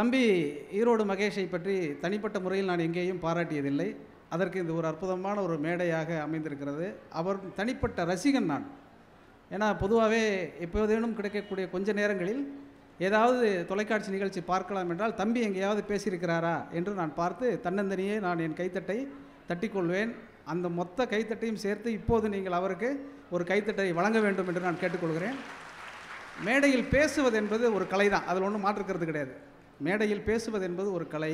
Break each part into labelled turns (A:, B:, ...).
A: தம்பி ஈரோடு மகேஷை பற்றி தனிப்பட்ட முறையில் நான் எங்கேயும் பாராட்டியதில்லை. அதற்கு இது ஒரு அற்புதமான ஒரு மேடையாக அமைந்திருக்கிறது. அவர் தனிப்பட்ட ரசிகன் நான். ஏன்னா பொதுவாகவே எப்போதேனும் கிடைக்கக்கூடிய கொஞ்ச நேரங்களில் ஏதாவது தொலைக்காட்சி நிகழ்ச்சி பார்க்கலாம் என்றால் தம்பி எங்கேயாவது பேசியிருக்கிறாரா என்று நான் பார்த்து தன்னந்தனியே நான் என் கைத்தட்டை தட்டிக்கொள்வேன். அந்த மொத்த கைத்தட்டையும் சேர்த்து இப்போது நீங்கள் அவருக்கு ஒரு கைத்தட்டை வழங்க வேண்டும் என்று நான் கேட்டுக்கொள்கிறேன். மேடையில் பேசுவது என்பது ஒரு கலை தான், அதில் ஒன்றும் மாற்றுக்கிறது கிடையாது. மேடையில் பேசுவது என்பது ஒரு கலை.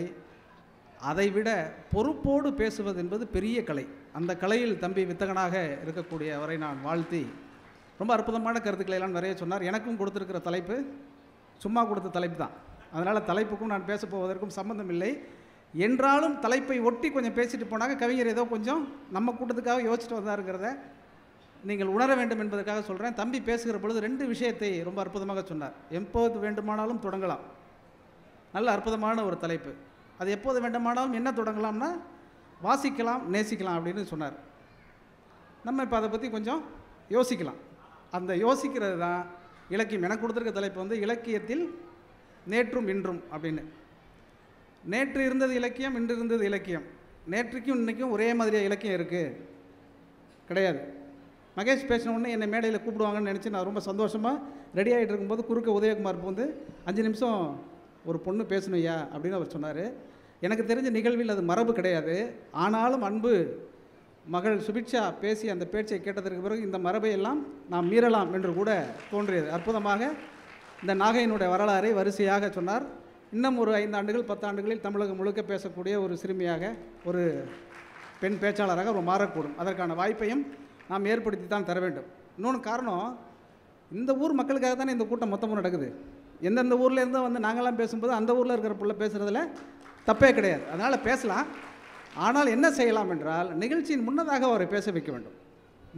A: அதைவிட பொறுப்போடு பேசுவது என்பது பெரிய கலை. அந்த கலையில் தம்பி வித்தகனாக இருக்கக்கூடிய அவரை நான் வாழ்த்தி, ரொம்ப அற்புதமான கருத்துக்களை எல்லாம் நிறைய சொன்னார். எனக்கும் கொடுத்துருக்கிற தலைப்பு சும்மா கொடுத்த தலைப்பு தான். அதனால் தலைப்புக்கும் நான் பேச போவதற்கும் சம்பந்தம் இல்லை. என்றாலும் தலைப்பை ஒட்டி கொஞ்சம் பேசிட்டு போனாங்க. கவிஞர் ஏதோ கொஞ்சம் நம்ம கூட்டத்துக்காக யோசிச்சுட்டு வந்தாருங்கிறத நீங்கள் உணர வேண்டும் என்பதற்காக சொல்கிறேன். தம்பி பேசுகிற பொழுது 2 விஷயத்தை ரொம்ப அற்புதமாக சொன்னார். எப்போது வேண்டுமானாலும் தொடங்கலாம், நல்ல அற்புதமான ஒரு தலைப்பு. அது எப்போது வேண்டுமானாலும் என்ன தொடங்கலாம்னா வாசிக்கலாம், நேசிக்கலாம் அப்படின்னு சொன்னார். நம்ம இப்போ அதை பற்றி கொஞ்சம் யோசிக்கலாம். அந்த யோசிக்கிறது தான் இலக்கியம். எனக்கு கொடுத்துருக்க தலைப்பு வந்து இலக்கியத்தில் நேற்றும் இன்றும் அப்படின்னு. நேற்று இருந்தது இலக்கியம், இன்று இருந்தது இலக்கியம். நேற்றுக்கும் இன்றைக்கும் ஒரே மாதிரியாக இலக்கியம் இருக்குது கிடையாது. மகேஷ் பேசின உடனே என்னை மேடையில் கூப்பிடுவாங்கன்னு நினச்சி நான் ரொம்ப சந்தோஷமாக ரெடி ஆகிட்டு இருக்கும்போது குறுக்க உதயகுமார் வந்து 5 நிமிஷம் ஒரு பொண்ணு பேசணும் ஐயா அப்படின்னு அவர் சொன்னார். எனக்கு தெரிஞ்ச நிகழ்வில் அது மரபு கிடையாது. ஆனாலும் அன்பு மகள் சுபிக்ஷா பேசி அந்த பேச்சை கேட்டதற்கு பிறகு இந்த மரபை எல்லாம் நாம் மீறலாம் என்று கூட தோன்றியது. அற்புதமாக இந்த நாகையினுடைய வரலாறை வரிசையாக சொன்னார். இன்னும் ஒரு 5 ஆண்டுகள் 10 ஆண்டுகளில் தமிழகம் முழுக்க பேசக்கூடிய ஒரு சிறுமியாக, ஒரு பெண் பேச்சாளராக ஒரு மாறக்கூடும். அதற்கான வாய்ப்பையும் நாம் ஏற்படுத்தி தான் தர வேண்டும். இன்னொன்று காரணம், இந்த ஊர் மக்களுக்காக தானே இந்த கூட்டம் மொத்தமும் நடக்குது. எந்தெந்த ஊரில் இருந்தால் வந்து நாங்களாம் பேசும்போது அந்த ஊரில் இருக்கிற பிள்ளை பேசுகிறதுல தப்பே கிடையாது. அதனால் பேசலாம். ஆனால் என்ன செய்யலாம் என்றால், நிகழ்ச்சியின் முன்னதாக அவரை பேச வைக்க வேண்டும்.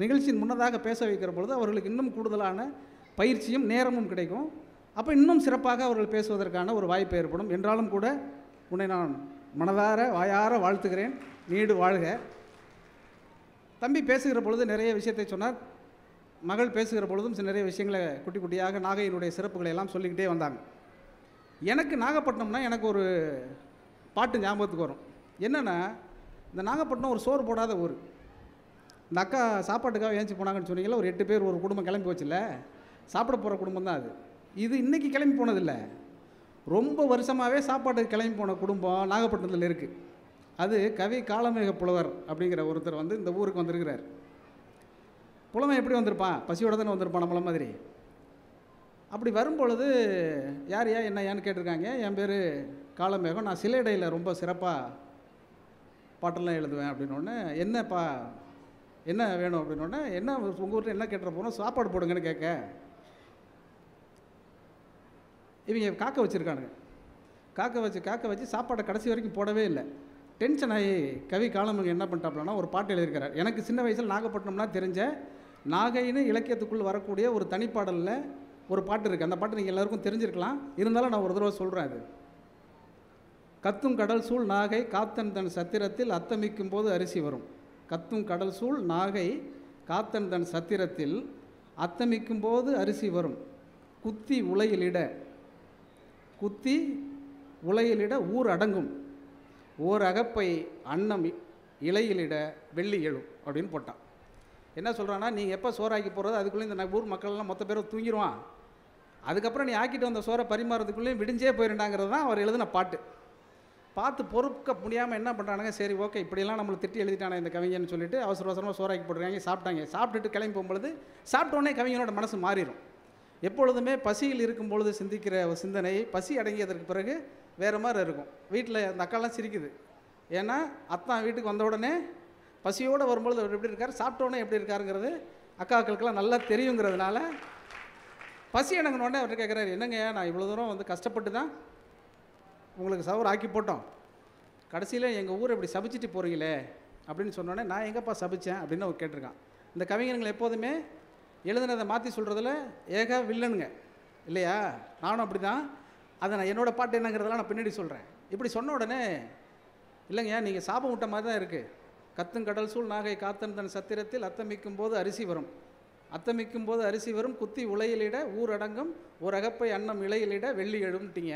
A: நிகழ்ச்சியின் முன்னதாக பேச வைக்கிற பொழுது அவர்களுக்கு இன்னும் கூடுதலான பயிற்சியும் நேரமும் கிடைக்கும். அப்போ இன்னும் சிறப்பாக அவர்கள் பேசுவதற்கான ஒரு வாய்ப்பு ஏற்படும். என்றாலும் கூட உன்னை நான் மனதார வாயார வாழ்த்துகிறேன். நீடு வாழ்க. தம்பி பேசுகிற பொழுது நிறைய விஷயத்தை சொன்னார். மகள் பேசுகிற பொழுதும் நிறைய விஷயங்களை குட்டி குட்டியாக நாகையினுடைய சிறப்புகளை எல்லாம் சொல்லிக்கிட்டே வந்தாங்க. எனக்கு நாகப்பட்டினம்னா எனக்கு ஒரு பாட்டு ஞாபகத்துக்கு வரும். என்னென்னா, இந்த நாகப்பட்டினம் ஒரு சோறு போடாத ஊர். இந்த அக்கா சாப்பாட்டுக்காக ஏஞ்சி போனாங்கன்னு சொன்னீங்களா, ஒரு 8 பேர் ஒரு குடும்பம் கிளம்பி போச்சுல்ல, சாப்பிட போகிற குடும்பம் தான் அது. இது இன்றைக்கி கிளம்பி போனதில்லை, ரொம்ப வருஷமாகவே சாப்பாட்டுக்கு கிளம்பி போன குடும்பம் நாகப்பட்டினத்தில் இருக்குது. அது கவி காலமேக புலவர் அப்படிங்கிற ஒருத்தர் வந்து இந்த ஊருக்கு வந்திருக்கிறார். புலமை எப்படி வந்திருப்பான்? பசியோடு தானே வந்திருப்பான் நம்மள மாதிரி. அப்படி வரும்பொழுது யார் என்னையான்னு கேட்டிருக்காங்க. என் பேர் காலமேகம், நான் சிலைடையில் ரொம்ப சிறப்பாக பாட்டெல்லாம் எழுதுவேன் அப்படின்னோடனே, என்னப்பா என்ன வேணும் அப்படின்னோடனே, என்ன உங்கள் ஊரில் என்ன கேட்டுற போனோம், சாப்பாடு போடுங்கன்னு கேட்க இவங்க காக்க வச்சுருக்கானுங்க. காக்க வச்சு சாப்பாடை கடைசி வரைக்கும் போடவே இல்லை. டென்ஷன் ஆகி கவி காலமேகம் என்ன பண்ணிட்டாப்லன்னா ஒரு பாட்டு எழுதியிருக்கிறார். எனக்கு சின்ன வயசில் நாகப்பட்டினம்னா தெரிஞ்ச நாகைன்னு இலக்கியத்துக்குள் வரக்கூடிய ஒரு தனிப்பாடலில் ஒரு பாட்டு இருக்குது. அந்த பாட்டு நீங்கள் எல்லாருக்கும் தெரிஞ்சிருக்கலாம். இருந்தாலும் நான் ஒரு தடவை சொல்கிறேன். அது கத்தும் கடல் சூழ் நாகை காத்தன் தன் சத்திரத்தில் அத்தமிக்கும் போது அரிசி வரும். கத்தும் கடல் சூழ் நாகை காத்தன் தன் சத்திரத்தில் அத்தமிக்கும் போது அரிசி வரும். குத்தி உலையிலிட ஊர் அடங்கும். ஓர் அகப்பை அன்னம் இலையிலிட வெள்ளி எழும் அப்படின்னு போட்டான். என்ன சொல்கிறான்னா, நீங்கள் எப்போ சோறாக்கி போடுறது அதுக்குள்ளே இந்த ஊர் மக்கள்லாம் மொத்த பேரும் தூங்கிடுவான். அதுக்கப்புறம் நீ ஆக்கிட்டு வந்த சோறை பரிமாறதுக்குள்ளேயும் விடிஞ்சே போயிருண்டாங்கிறது தான் அவர் எழுதின பாட்டு. பார்த்து பொறுக்க முடியாமல் என்ன பண்ணுறானுங்க, சரி ஓகே இப்படியெல்லாம் நம்மளை திட்டி எழுதிட்டானே இந்த கவிஞன்னு சொல்லிட்டு அவசர அவசரமாக சோறாக்கி போட்டுருக்காங்க. சாப்பிட்டுட்டு கிளம்பி போகும்பொழுது சாப்பிட்டோன்னே கவிஞனோட மனசு மாறிடும். எப்பொழுதுமே பசியில் இருக்கும் பொழுது சிந்திக்கிற ஒரு சிந்தனை பசி அடங்கியதற்கு பிறகு வேறு மாதிரி இருக்கும். வீட்டில் அந்த அக்காலாம் சிரிக்குது. ஏன்னா அத்தான் வீட்டுக்கு வந்த உடனே பசியோடு வரும்பொழுது அவர் எப்படி இருக்கார், சாப்பிட்டோன்னே எப்படி இருக்காருங்கிறது அக்காக்களுக்கெல்லாம் நல்லா தெரியுங்கிறதுனால பசி அடங்கினோடனே அவர்கிட்ட கேட்குறாரு, என்னங்க நான் இவ்வளோ தூரம் வந்து கஷ்டப்பட்டு தான் உங்களுக்கு சவர் ஆக்கி போட்டோம், கடைசியில் எங்கள் ஊரை இப்படி சபிச்சிட்டு போகிறீங்களே அப்படின்னு சொன்னோடனே, நான் எங்கேப்பா சபித்தேன் அப்படின்னு அவர் கேட்டிருக்கான். இந்த கவிஞர்கள் எப்போதுமே எழுதுனதை மாற்றி சொல்கிறதுல ஏக வில்லனுங்க இல்லையா? நானும் அப்படி தான். அதை நான் என்னோடய பாட்டு என்னங்கிறதெல்லாம் நான் பின்னாடி சொல்கிறேன். இப்படி சொன்ன உடனே, இல்லைங்க நீங்கள் சாபம் விட்ட மாதிரி தான் இருக்குது. கத்தும் கடல் சூழ் நாகை காத்தன் தன் சத்திரத்தில் அத்தமிக்கும் போது அரிசி வரும். குத்தி உலையிலிட ஊர் அடங்கும். ஒரு அகப்பை அன்னம் இலையிலிட வெள்ளி எழும்ட்டீங்க.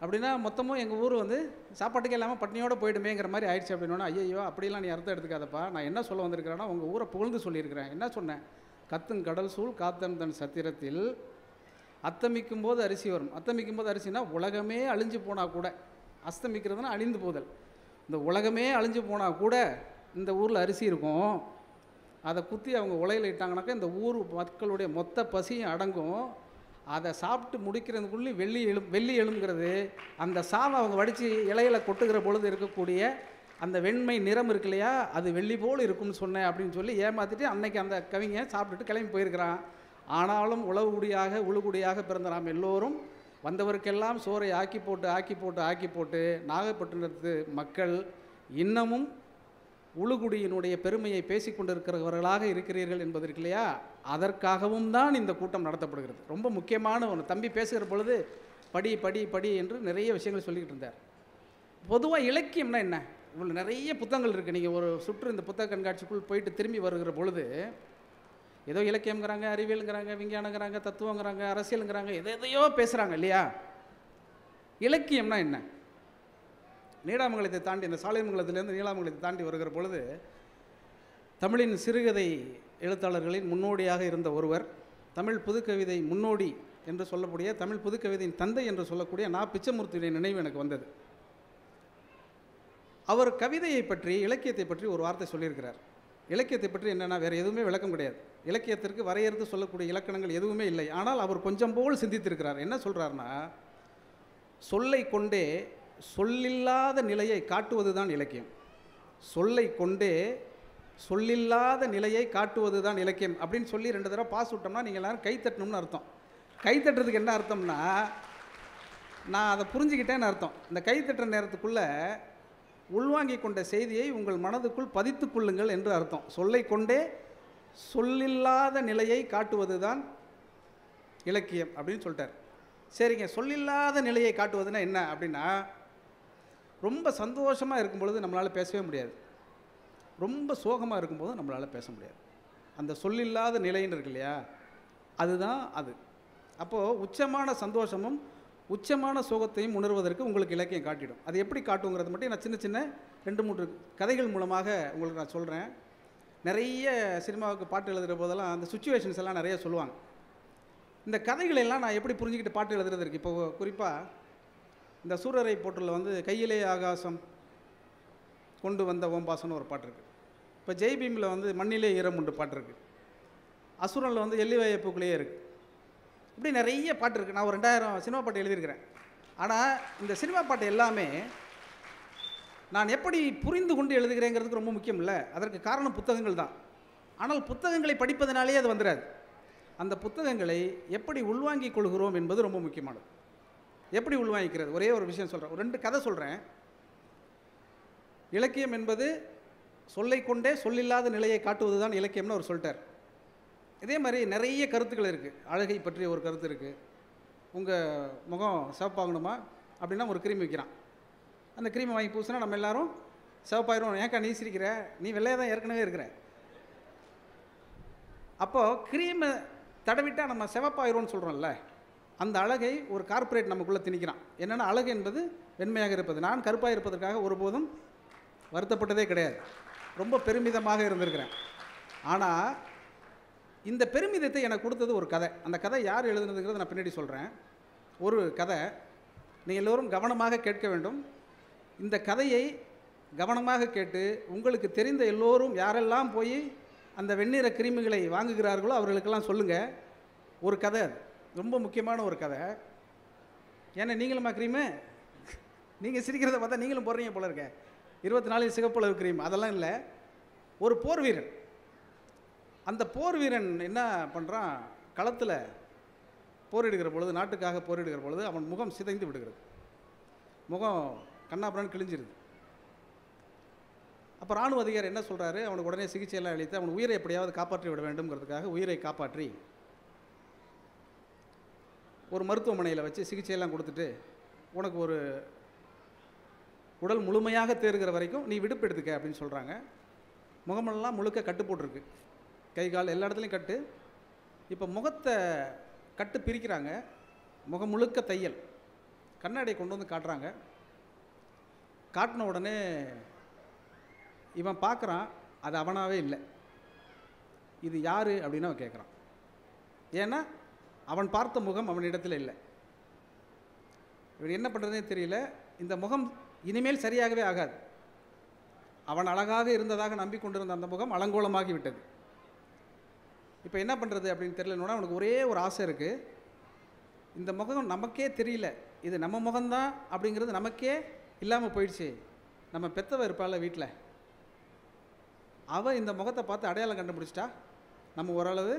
A: அப்படின்னா மொத்தமும் எங்கள் ஊர் வந்து சாப்பாட்டுக்கே இல்லாமல் பட்னியோடு போயிடுமேங்கிற மாதிரி ஆயிடுச்சு. அப்படின்னா ஐயோ அப்படிலாம் நீ அர்த்தம் எடுத்துக்காதப்பா, நான் என்ன சொல்ல வந்திருக்கிறேன்னா உங்கள் ஊரை புகழ்ந்து சொல்லியிருக்கிறேன். என்ன சொன்னேன்? கத்துங் கடல் சூழ் காத்தன் தன் சத்திரத்தில் அத்தமிக்கும் போது அரிசி வரும். அத்தமிக்கும் போது அரிசினா உலகமே அழிஞ்சு போனால் கூட, அஸ்தமிக்கிறதுனா அழிந்து போதல், இந்த உலகமே அழிஞ்சு போனால் கூட இந்த ஊரில் அரிசி இருக்கும். அதை குத்தி அவங்க உலையில் இட்டாங்கனாக்கா இந்த ஊர் மக்களுடைய மொத்த பசியும் அடங்கும். அதை சாப்பிட்டு முடிக்கிறதுக்குள்ளே வெள்ளி எழுங்கிறது. அந்த சாதம் அவங்க வடித்து இலையில கொட்டுகிற பொழுது இருக்கக்கூடிய அந்த வெண்மை நிறம் இருக்கு இல்லையா, அது வெள்ளி போல் இருக்கும்னு சொன்னேன் அப்படின்னு சொல்லி ஏமாற்றிட்டு அன்னைக்கு அந்த கவிங்க சாப்பிட்டுட்டு கிளம்பி போயிருக்கிறான். ஆனாலும் உளவுகுடியாக உழுகுடியாக பிறந்த நாம் எல்லோரும் வந்தவருக்கெல்லாம் சோறை ஆக்கி போட்டு நாகப்பட்டினத்து மக்கள் இன்னமும் உழுகுடியினுடைய பெருமையை பேசி கொண்டிருக்கிறவர்களாக இருக்கிறீர்கள் என்பது இருக்கு இல்லையா, அதற்காகவும் தான் இந்த கூட்டம் நடத்தப்படுகிறது. ரொம்ப முக்கியமான ஒன்று. தம்பி பேசுகிற பொழுது படி படி படி என்று நிறைய விஷயங்கள் சொல்லிக்கிட்டு இருந்தார். பொதுவாக இலக்கியம்னா என்ன? இவ்வளோ நிறைய புத்தகங்கள் இருக்குது. நீங்கள் ஒரு சுற்று இந்த புத்தக கண்காட்சிக்குள் போயிட்டு திரும்பி வருகிற பொழுது ஏதோ இலக்கியங்கிறாங்க, அறிவியலுங்கிறாங்க, விஞ்ஞானங்கிறாங்க, தத்துவங்கிறாங்க, அரசியலுங்கிறாங்க, எதையோ பேசுகிறாங்க இல்லையா. இலக்கியம்னா என்ன? நீடாமங்கலத்தை தாண்டி, இந்த சாலைமங்கலத்திலேருந்து நீடாமங்கலத்தை தாண்டி வருகிற பொழுது தமிழின் சிறுகதை எழுத்தாளர்களின் முன்னோடியாக இருந்த ஒருவர், தமிழ் புதுக்கவிதை முன்னோடி என்று சொல்லக்கூடிய, தமிழ் புதுக்கவிதையின் தந்தை என்று சொல்லக்கூடிய நா. பிச்சமூர்த்தியுடைய நினைவு எனக்கு வந்தது. அவர் கவிதையை பற்றி, இலக்கியத்தை பற்றி ஒரு வார்த்தை சொல்லியிருக்கிறார். இலக்கியத்தை பற்றி என்னென்னா வேறு எதுவுமே விளக்கம் கிடையாது. இலக்கியத்திற்கு வரையறுத்து சொல்லக்கூடிய இலக்கணங்கள் எதுவுமே இல்லை. ஆனால் அவர் கொஞ்சம் போல் சிந்தித்திருக்கிறார். என்ன சொல்கிறார்னா, சொல்லை கொண்டே சொல்லில்லாத நிலையை காட்டுவது தான் இலக்கியம். சொல்லை கொண்டே சொல்லில்லாத நிலையை காட்டுவது தான் இலக்கியம் அப்படின்னு சொல்லி 2 தடவை பாஸ் விட்டோம்னா நீங்கள் எல்லோரும் கை தட்டணும்னு அர்த்தம். கை தட்டுறதுக்கு என்ன அர்த்தம்னா, நான் அதை புரிஞ்சுக்கிட்டேன்னு அர்த்தம். இந்த கை தட்டுற நேரத்துக்குள்ளே உள்வாங்கி கொண்ட செய்தியை உங்கள் மனதுக்குள் பதித்து கொள்ளுங்கள் என்று அர்த்தம். சொல்லை கொண்டே சொல்லில்லாத நிலையை காட்டுவது தான் இலக்கியம் அப்படின்னு சொல்லிட்டார். சரிங்க, சொல்லில்லாத நிலையை காட்டுவதுன்னா என்ன அப்படின்னா, ரொம்ப சந்தோஷமாக இருக்கும் பொழுது நம்மளால் பேசவே முடியாது, ரொம்ப சோகமாக இருக்கும்போது நம்மளால் பேச முடியாது. அந்த சொல்லில்லாத நிலைன்னு இருக்கு இல்லையா, அதுதான் அது. அப்போது உச்சமான சந்தோஷமும் உச்சமான சோகத்தையும் உணர்வதற்கு உங்களுக்கு இலக்கியம் காட்டிடும். அது எப்படி காட்டுங்கிறது மட்டும் நான் சின்ன சின்ன 2-3 கதைகள் மூலமாக உங்களுக்கு நான் சொல்கிறேன். நிறைய சினிமாவுக்கு பாட்டு எழுதுகிற போதெல்லாம் அந்த சுச்சுவேஷன்ஸ் எல்லாம் நிறைய சொல்லுவாங்க. இந்த கதைகளெல்லாம் நான் எப்படி புரிஞ்சுக்கிட்டு பாட்டு எழுதுறது இருக்குது. இப்போ குறிப்பாக இந்த சூரரை போற்றில் வந்து கையிலே ஆகாசம் கொண்டு வந்த ஓம்பாசன்னு ஒரு பாட்டு இருக்குது. இப்போ ஜெய்பீமில் வந்து மண்ணிலே ஈரம் உண்டு பாட்டு இருக்குது. அசுரனில் வந்து எல்லிவாயப்புக்குள்ளேயே இருக்குது. இப்படி நிறைய பாட்டு இருக்குது. நான் ஒரு 2000 சினிமா பாட்டு எழுதியிருக்கிறேன். ஆனால் இந்த சினிமா பாட்டு எல்லாமே நான் எப்படி புரிந்து கொண்டு எழுதுகிறேங்கிறதுக்கு ரொம்ப முக்கியம் இல்லை. அதற்கு காரணம் புத்தகங்கள் தான். ஆனால் புத்தகங்களை படிப்பதனாலே அது வந்துடாது. அந்த புத்தகங்களை எப்படி உள்வாங்கிக் கொள்கிறோம் என்பது ரொம்ப முக்கியமானது. எப்படி உள்வாங்கிக்கிறது? ஒரே ஒரு விஷயம் சொல்கிறேன், ஒரு 2 கதை சொல்கிறேன். இலக்கியம் என்பது சொல்லை கொண்டே சொல்லில்லாத நிலையை காட்டுவது தான் இலக்கியம்னு அவர் சொல்லிட்டார். இதே மாதிரி நிறைய கருத்துக்கள் இருக்குது. அழகை பற்றிய ஒரு கருத்து இருக்குது. உங்கள் முகம் சிவப்பாகணுமா அப்படின்னா ஒரு க்ரீம் வைக்கிறான். அந்த க்ரீமை வாங்கி பூசினா நம்ம எல்லோரும் சிவப்பாயிரும். ஏன்க்கா நீ சிரிக்கிற, நீ வெள்ளையாக தான் ஏற்கனவே இருக்கிற. அப்போது க்ரீமை தடவிட்டால் நம்ம சிவப்பாயிரோன்னு சொல்கிறோம்ல, அந்த அழகை ஒரு கார்ப்பரேட் நமக்குள்ளே திணிக்கிறான். என்னென்னா, அழகு என்பது வெண்மையாக இருப்பது. நான் கருப்பாக இருப்பதற்காக ஒருபோதும் வருத்தப்பட்டதே கிடையாது. ரொம்ப பெருமிதமாக இருந்திருக்கிறேன். ஆனால் இந்த பெருமிதத்தை எனக்கு கொடுத்தது ஒரு கதை. அந்த கதை யார் எழுதுனதுங்கிறத நான் பின்னாடி சொல்கிறேன். ஒரு கதை நீங்கள் எல்லோரும் கவனமாக கேட்க வேண்டும். இந்த கதையை கவனமாக கேட்டு உங்களுக்கு தெரிந்த எல்லோரும் யாரெல்லாம் போய் அந்த வெண்ணிற கிருமிகளை வாங்குகிறார்களோ அவர்களுக்கெல்லாம் சொல்லுங்கள். ஒரு கதை, அது ரொம்ப முக்கியமான ஒரு கதை. ஏன்னா நீங்களுமா க்ரீமு, நீங்கள் சிரிக்கிறத பார்த்தா நீங்களும் போடுறீங்க போல இருக்க. 24 சிகப்பளவு க்ரீம் அதெல்லாம் இல்லை. ஒரு போர் வீரன், அந்த போர் வீரன் என்ன பண்ணுறான், களத்தில் போரிடுகிற பொழுது, நாட்டுக்காக போரிடுகிற பொழுது அவன் முகம் சிதைந்து விடுகிறது. முகம் கண்ணாபுரான்னு கிழிஞ்சிருது. அப்போ இராணுவ அதிகாரி என்ன சொல்கிறாரு, அவனுக்கு உடனே சிகிச்சையெல்லாம் அளித்து அவன் உயிரை எப்படியாவது காப்பாற்றி விட வேண்டும்ங்கிறதுக்காக உயிரை காப்பாற்றி ஒரு மருத்துவமனையில் வச்சு சிகிச்சையெல்லாம் கொடுத்துட்டு, உனக்கு ஒரு உடல் முழுமையாக தேறுகிற வரைக்கும் நீ விடுப்பு எடுத்துக்க அப்படின்னு சொல்கிறாங்க. முகமெல்லாம் முழுக்க கட்டு போட்டிருக்கு, கை கால் எல்லா இடத்துலையும் கட்டு. இப்போ முகத்தை கட்டு பிரிக்கிறாங்க, முகம் முழுக்க தையல், கண்ணாடியை கொண்டு வந்து காட்டுறாங்க. காட்டின உடனே இவன் பார்க்குறான், அது அவனாகவே இல்லை. இது யார் அப்படின்னு அவன் கேட்குறான். ஏன்னா அவன் பார்த்த முகம் அவனிடத்தில் இல்லை. இவன் என்ன பண்ணுறதுனே தெரியல. இந்த முகம் இனிமேல் சரியாகவே ஆகாது. அவன் அழகாக இருந்ததாக நம்பிக்கொண்டிருந்த அந்த முகம் அலங்கோலமாகி விட்டது. இப்போ என்ன பண்ணுறது அப்படின்னு தெரியலன்னா அவனுக்கு ஒரே ஒரு ஆசை இருக்குது. இந்த முகம் நமக்கே தெரியல, இது நம்ம முகம்தான் அப்படிங்கிறது நமக்கே இல்லாமல் போயிடுச்சு. நம்ம பெத்தவ இருப்பாள் வீட்டில், அவள் இந்த முகத்தை பார்த்து அடையாளம் கண்டுபிடிச்சிட்டா நம்ம ஓரளவு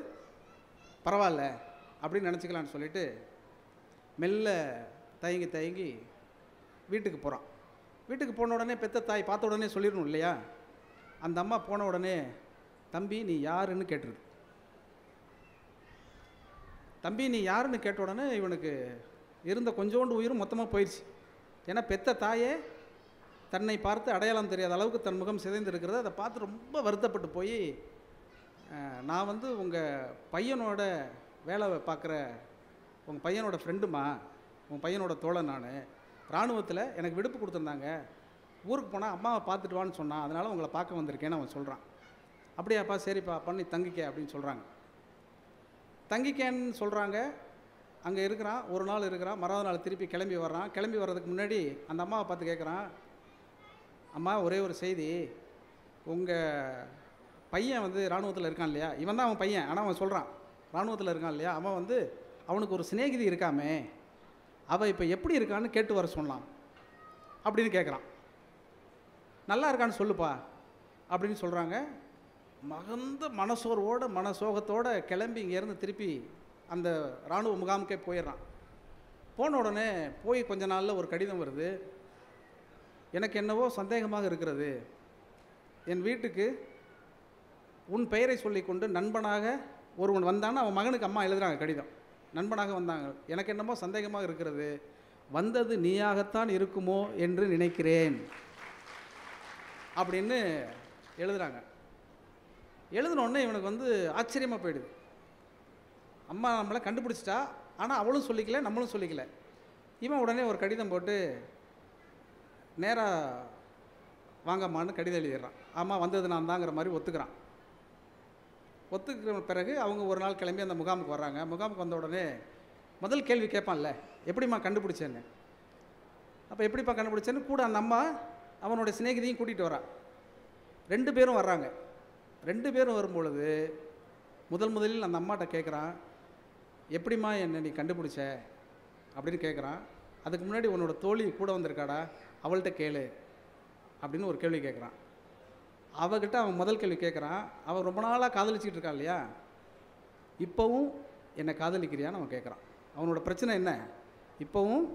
A: பரவாயில்ல அப்படின்னு நினச்சிக்கலான்னு சொல்லிட்டு மெல்ல தயங்கி தயங்கி வீட்டுக்கு போகிறான். வீட்டுக்கு போன உடனே பெத்த தாய் பார்த்த உடனே சொல்லிடணும் இல்லையா? அந்த அம்மா போன உடனே தம்பி நீ யாருன்னு கேட்டுருது. தம்பி நீ யாருன்னு கேட்ட உடனே இவனுக்கு இருந்த கொஞ்சோண்டு உயிரும் மொத்தமாக போயிடுச்சு. ஏன்னா பெத்த தாயே தன்னை பார்த்து அடையாளம் தெரியாத அளவுக்கு தன் முகம் சிதைந்து இருக்கிறது. அதை பார்த்து ரொம்ப வருத்தப்பட்டு போய், நான் வந்து உங்கள் பையனோட வேலை பார்க்குற உங்கள் பையனோட ஃப்ரெண்டுமா, உங்கள் பையனோட தோழன், நான் இராணுவத்தில் எனக்கு விடுப்பு கொடுத்துருந்தாங்க, ஊருக்கு போனால் அம்மாவை பார்த்துட்டு வான்னு சொன்னான், அதனால் உங்களை பார்க்க வந்திருக்கேன்னு அவன் சொல்கிறான். அப்படியாப்பா, சரிப்பா, பண்ணி தங்கிக்க அப்படின்னு சொல்கிறாங்க. தங்கிக்கேன்னு சொல்கிறாங்க. அங்கே இருக்கிறான், ஒரு நாள் இருக்கிறான், மறாவது நாள் திருப்பி கிளம்பி வர்றான். கிளம்பி வர்றதுக்கு முன்னாடி அந்த அம்மாவை பார்த்து கேட்குறான், அம்மா ஒரே ஒரு செய்தி, உங்கள் பையன் வந்து இராணுவத்தில் இருக்கான் இல்லையா? இவன் தான் அவன் பையன், ஆனால் அவன் சொல்கிறான் இராணுவத்தில் இருக்கான் இல்லையா, அவன் வந்து அவனுக்கு ஒரு சிநேகிதி இருக்காமே, அவள் இப்போ எப்படி இருக்கான்னு கேட்டு வர சொன்னான் அப்படின்னு கேட்குறான். நல்லா இருக்கான்னு சொல்லுப்பா அப்படின்னு சொல்கிறாங்க. மகந்த மனசோர்வோடு மனசோகத்தோடு கிளம்பி இங்கேருந்து திருப்பி அந்த இராணுவ முகாமுக்கே போயிடுறான். போன உடனே போய் கொஞ்ச நாளில் ஒரு கடிதம் வருது. எனக்கு என்னவோ சந்தேகமாக இருக்கிறது, என் வீட்டுக்கு உன் பெயரை சொல்லிக்கொண்டு நண்பனாக ஒருவன் வந்தான்னு அவன் மகனுக்கு அம்மா எழுதுகிறாங்க கடிதம். நண்பனாக வந்தாங்க, எனக்கு என்னமோ சந்தேகமாக இருக்கிறது, வந்தது நீயாகத்தான் இருக்குமோ என்று நினைக்கிறேன் அப்படின்னு எழுதுகிறாங்க. எழுதினோடனே இவனுக்கு வந்து ஆச்சரியமாக போயிடுது. அம்மா நம்மளை கண்டுபிடிச்சிட்டா, ஆனால் அவளும் சொல்லிக்கல, நம்மளும் சொல்லிக்கல. இவன் உடனே ஒரு கடிதம் போட்டு நேராக வாங்கம்மான்னு கடிதம் எழுதிடுறான். ஆமாம் வந்தது நான் தாங்கிற மாதிரி ஒத்துக்கிறான். ஒத்துக்கிற பிறகு அவங்க ஒரு நாள் கிளம்பி அந்த முகாமுக்கு வர்றாங்க. முகாமுக்கு வந்த உடனே முதல் கேள்வி கேட்பான்ல, எப்படிம்மா கண்டுபிடிச்சேன்னு. அப்போ எப்படிப்பா கண்டுபிடிச்சேன்னு கூட அந்த அம்மா அவனோட சிநேகிதியும் கூட்டிகிட்டு வரான். 2 பேரும் வர்றாங்க. 2 பேரும் வரும்பொழுது முதலில் அந்த அம்மாட்ட கேட்குறான், எப்படிம்மா என்னை நீ கண்டுபிடிச்ச அப்படின்னு கேட்குறான். அதுக்கு முன்னாடி உன்னோட தோழி கூட வந்திருக்காடா, அவள்கிட்ட கேளு அப்படின்னு ஒரு கேள்வி கேட்குறான். அவகிட்ட அவன் முதல் கேள்வி கேட்குறான், அவன் ரொம்ப நாளாக காதலிச்சிக்கிட்டு இருக்கான் இல்லையா, இப்போவும் என்னை காதலிக்கிறியான்னு அவன் கேட்குறான். அவனோட பிரச்சனை என்ன, இப்போவும்